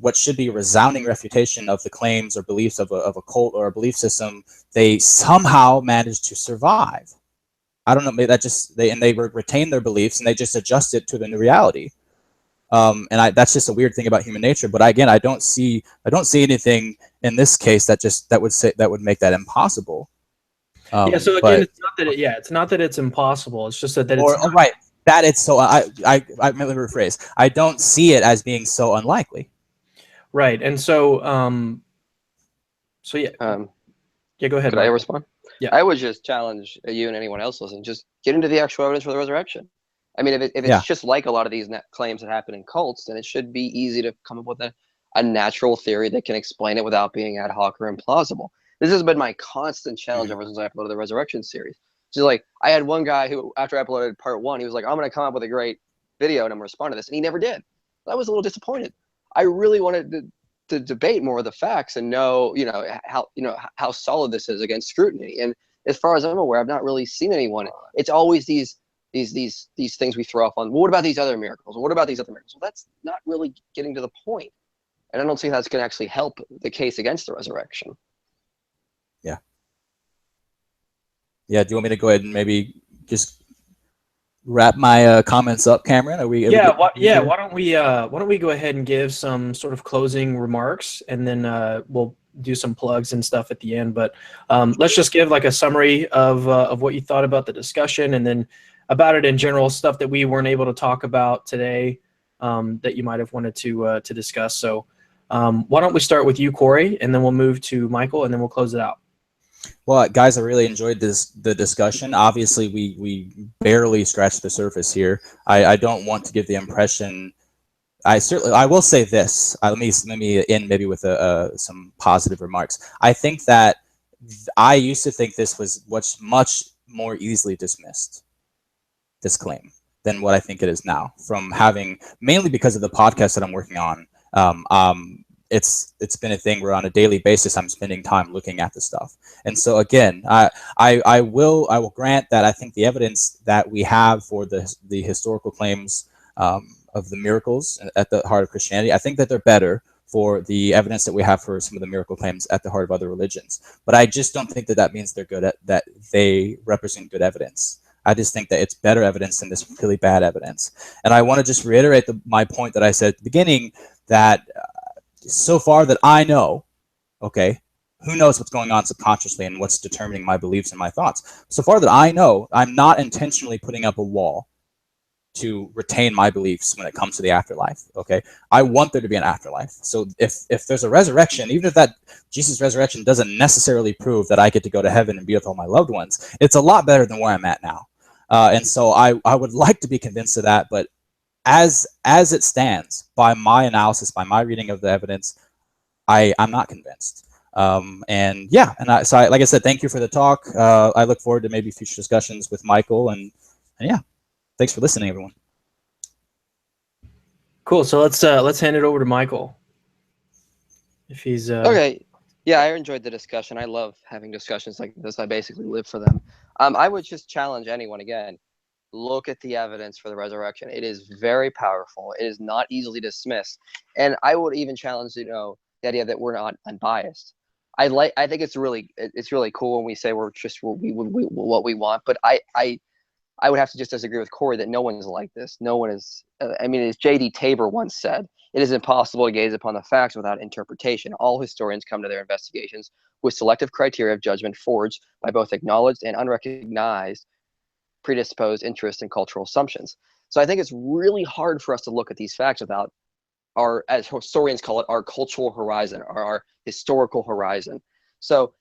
what should be a resounding refutation of the claims or beliefs of a cult or a belief system, they somehow managed to survive. I don't know, maybe that just they retain their beliefs and they just adjust it to the new reality. That's just a weird thing about human nature. But again, I don't see anything in this case that would make that impossible. So again, it's not that it's impossible. It's just that it's right. That it's so. I let me rephrase. I don't see it as being so unlikely. Right, and so yeah. Go ahead. Could I respond? Yeah. I would just challenge you and anyone else listening, just get into the actual evidence for the resurrection. I mean, if it's just like a lot of these claims that happen in cults, then it should be easy to come up with a natural theory that can explain it without being ad hoc or implausible. This has been my constant challenge ever since I uploaded the resurrection series. Just like, I had one guy who, after I uploaded part 1, he was like, I'm going to come up with a great video and I'm going to respond to this. And he never did. I was a little disappointed. I really wanted to debate more of the facts and know, how solid this is against scrutiny. And as far as I'm aware, I've not really seen anyone. It's always these things we throw off on. Well, what about these other miracles? What about these other miracles? Well, that's not really getting to the point. And I don't think that's going to actually help the case against the resurrection. Yeah. Yeah. Do you want me to go ahead and maybe just wrap my comments up, Cameron? Why don't we go ahead and give some sort of closing remarks, and then we'll do some plugs and stuff at the end. But let's just give like a summary of what you thought about the discussion, and then about it in general, stuff that we weren't able to talk about today that you might have wanted to discuss. So why don't we start with you, Cory, and then we'll move to Michael, and then we'll close it out. Well, guys, I really enjoyed the discussion. Obviously, we barely scratched the surface here. I don't want to give the impression. I will say this. Let me end maybe with some positive remarks. I think that I used to think this was much more easily dismissed, this claim, than what I think it is now, from having, mainly because of the podcast that I'm working on. It's been a thing where on a daily basis I'm spending time looking at the stuff. And so again, I will grant that I think the evidence that we have for the historical claims of the miracles at the heart of Christianity, I think that they're better for the evidence that we have for some of the miracle claims at the heart of other religions. But I just don't think that means they're good that they represent good evidence. I just think that it's better evidence than this really bad evidence. And I want to just reiterate my point that I said at the beginning, that so far that I know, okay, who knows what's going on subconsciously and what's determining my beliefs and my thoughts. So far that I know, I'm not intentionally putting up a wall to retain my beliefs when it comes to the afterlife, okay? I want there to be an afterlife. So if there's a resurrection, even if that Jesus' resurrection doesn't necessarily prove that I get to go to heaven and be with all my loved ones, it's a lot better than where I'm at now. And so I would like to be convinced of that, but as it stands, by my analysis, by my reading of the evidence, I'm not convinced. Like I said, thank you for the talk. I look forward to maybe future discussions with Michael, and yeah, thanks for listening, everyone. Cool. So let's hand it over to Michael. If he's okay. Yeah, I enjoyed the discussion. I love having discussions like this. I basically live for them. I would just challenge anyone again. Look at the evidence for the resurrection. It is very powerful. It is not easily dismissed. And I would even challenge, the idea that we're not unbiased. I think it's really cool when we say we're just what we want. But I would have to just disagree with Cory that no one's like this. No one is. As J.D. Tabor once said, it is impossible to gaze upon the facts without interpretation. All historians come to their investigations with selective criteria of judgment forged by both acknowledged and unrecognized predisposed interest and cultural assumptions. So I think it's really hard for us to look at these facts without our, as historians call it, our cultural horizon, or our historical horizon. So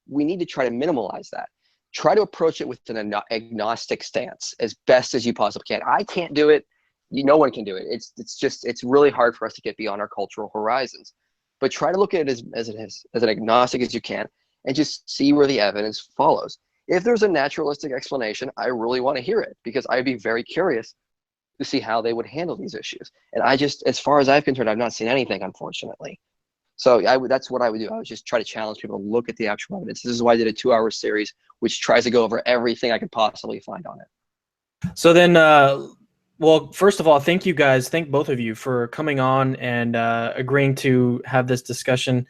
we need to try to minimalize that. Try to approach it with an agnostic stance as best as you possibly can. I can't do it. No one can do it. It's really hard for us to get beyond our cultural horizons. But try to look at it as an agnostic as you can, and just see where the evidence follows. If there's a naturalistic explanation, I really want to hear it, because I'd be very curious to see how they would handle these issues. And as far as I'm concerned, I've not seen anything, unfortunately. So that's what I would do. I would just try to challenge people to look at the actual evidence. This is why I did a 2-hour series, which tries to go over everything I could possibly find on it. So then, well, first of all, thank you guys. Thank both of you for coming on and agreeing to have this discussion.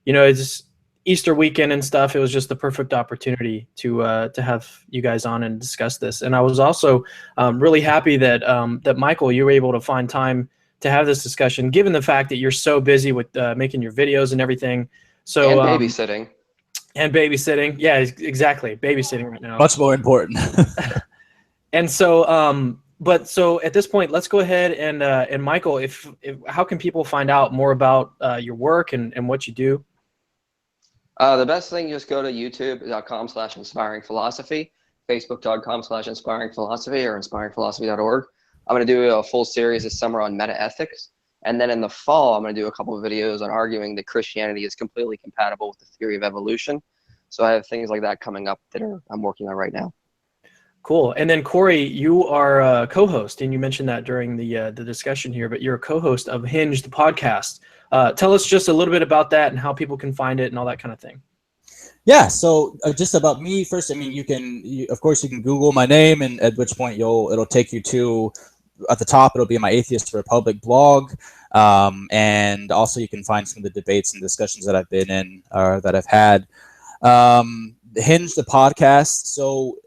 It's Easter weekend and stuff. It was just the perfect opportunity to have you guys on and discuss this. And I was also really happy that Michael, you were able to find time to have this discussion, given the fact that you're so busy with making your videos and everything. So and babysitting. Yeah, exactly. Babysitting right now. Much more important. And so, so at this point, let's go ahead and Michael, if how can people find out more about your work and what you do? The best thing, just go to youtube.com/inspiringphilosophy, facebook.com/inspiringphilosophy, or inspiringphilosophy.org. I'm going to do a full series this summer on metaethics. And then in the fall, I'm going to do a couple of videos on arguing that Christianity is completely compatible with the theory of evolution. So I have things like that coming up that I'm working on right now. Cool. And then Cory, you are a co-host, and you mentioned that during the discussion here, but you're a co-host of Hinge, the podcast. Tell us just a little bit about that and how people can find it and all that kind of thing. Yeah, so just about me first. I mean, of course, you can Google my name, and at which point it'll take you to, at the top, it'll be my Atheist Republic blog, and also you can find some of the debates and discussions that I've been in or that I've had. Hinge, the podcast. So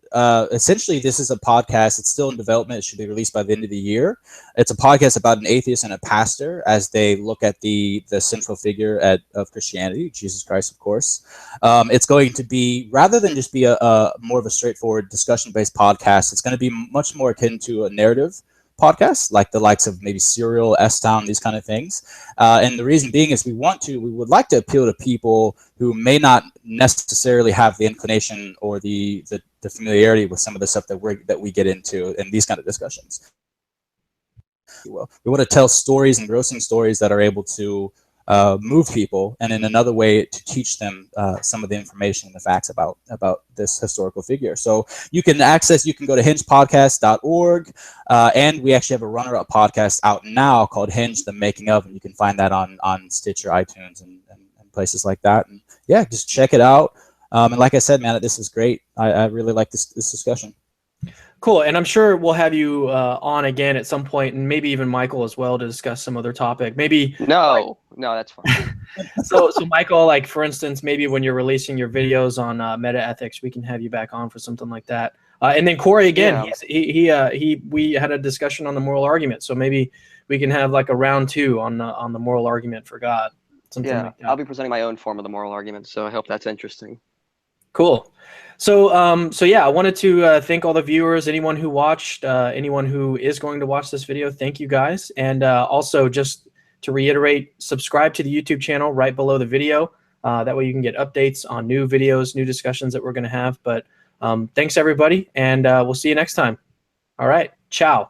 essentially, this is a podcast. It's still in development. It should be released by the end of the year. It's a podcast about an atheist and a pastor as they look at the central figure of Christianity, Jesus Christ, of course. It's going to be, rather than just be a more of a straightforward discussion-based podcast, it's going to be much more akin to a narrative podcast, like the likes of maybe Serial, S-Town, these kind of things. And the reason being is we would like to appeal to people who may not necessarily have the inclination or the familiarity with some of the stuff that we get into in these kind of discussions. We want to tell stories, engrossing stories that are able to move people, and in another way to teach them some of the information and the facts about this historical figure. So you can go to hingepodcast.org, and we actually have a runner-up podcast out now called Hinge, the Making of, and you can find that on Stitcher, iTunes, and places like that. And yeah, just check it out. And like I said, man, this is great. I really like this discussion. Cool. And I'm sure we'll have you on again at some point, and maybe even Michael as well, to discuss some other topic. Maybe. No, that's fine. So Michael, like for instance, maybe when you're releasing your videos on metaethics, we can have you back on for something like that. And then Cory, again, yeah. we had a discussion on the moral argument, so maybe we can have like a round 2 on the moral argument for God. Something like that. I'll be presenting my own form of the moral argument, so I hope that's interesting. Cool. So yeah, I wanted to thank all the viewers, anyone who watched, anyone who is going to watch this video. Thank you guys. And also, just to reiterate, subscribe to the YouTube channel right below the video. That way you can get updates on new videos, new discussions that we're going to have. But thanks, everybody, and we'll see you next time. All right. Ciao.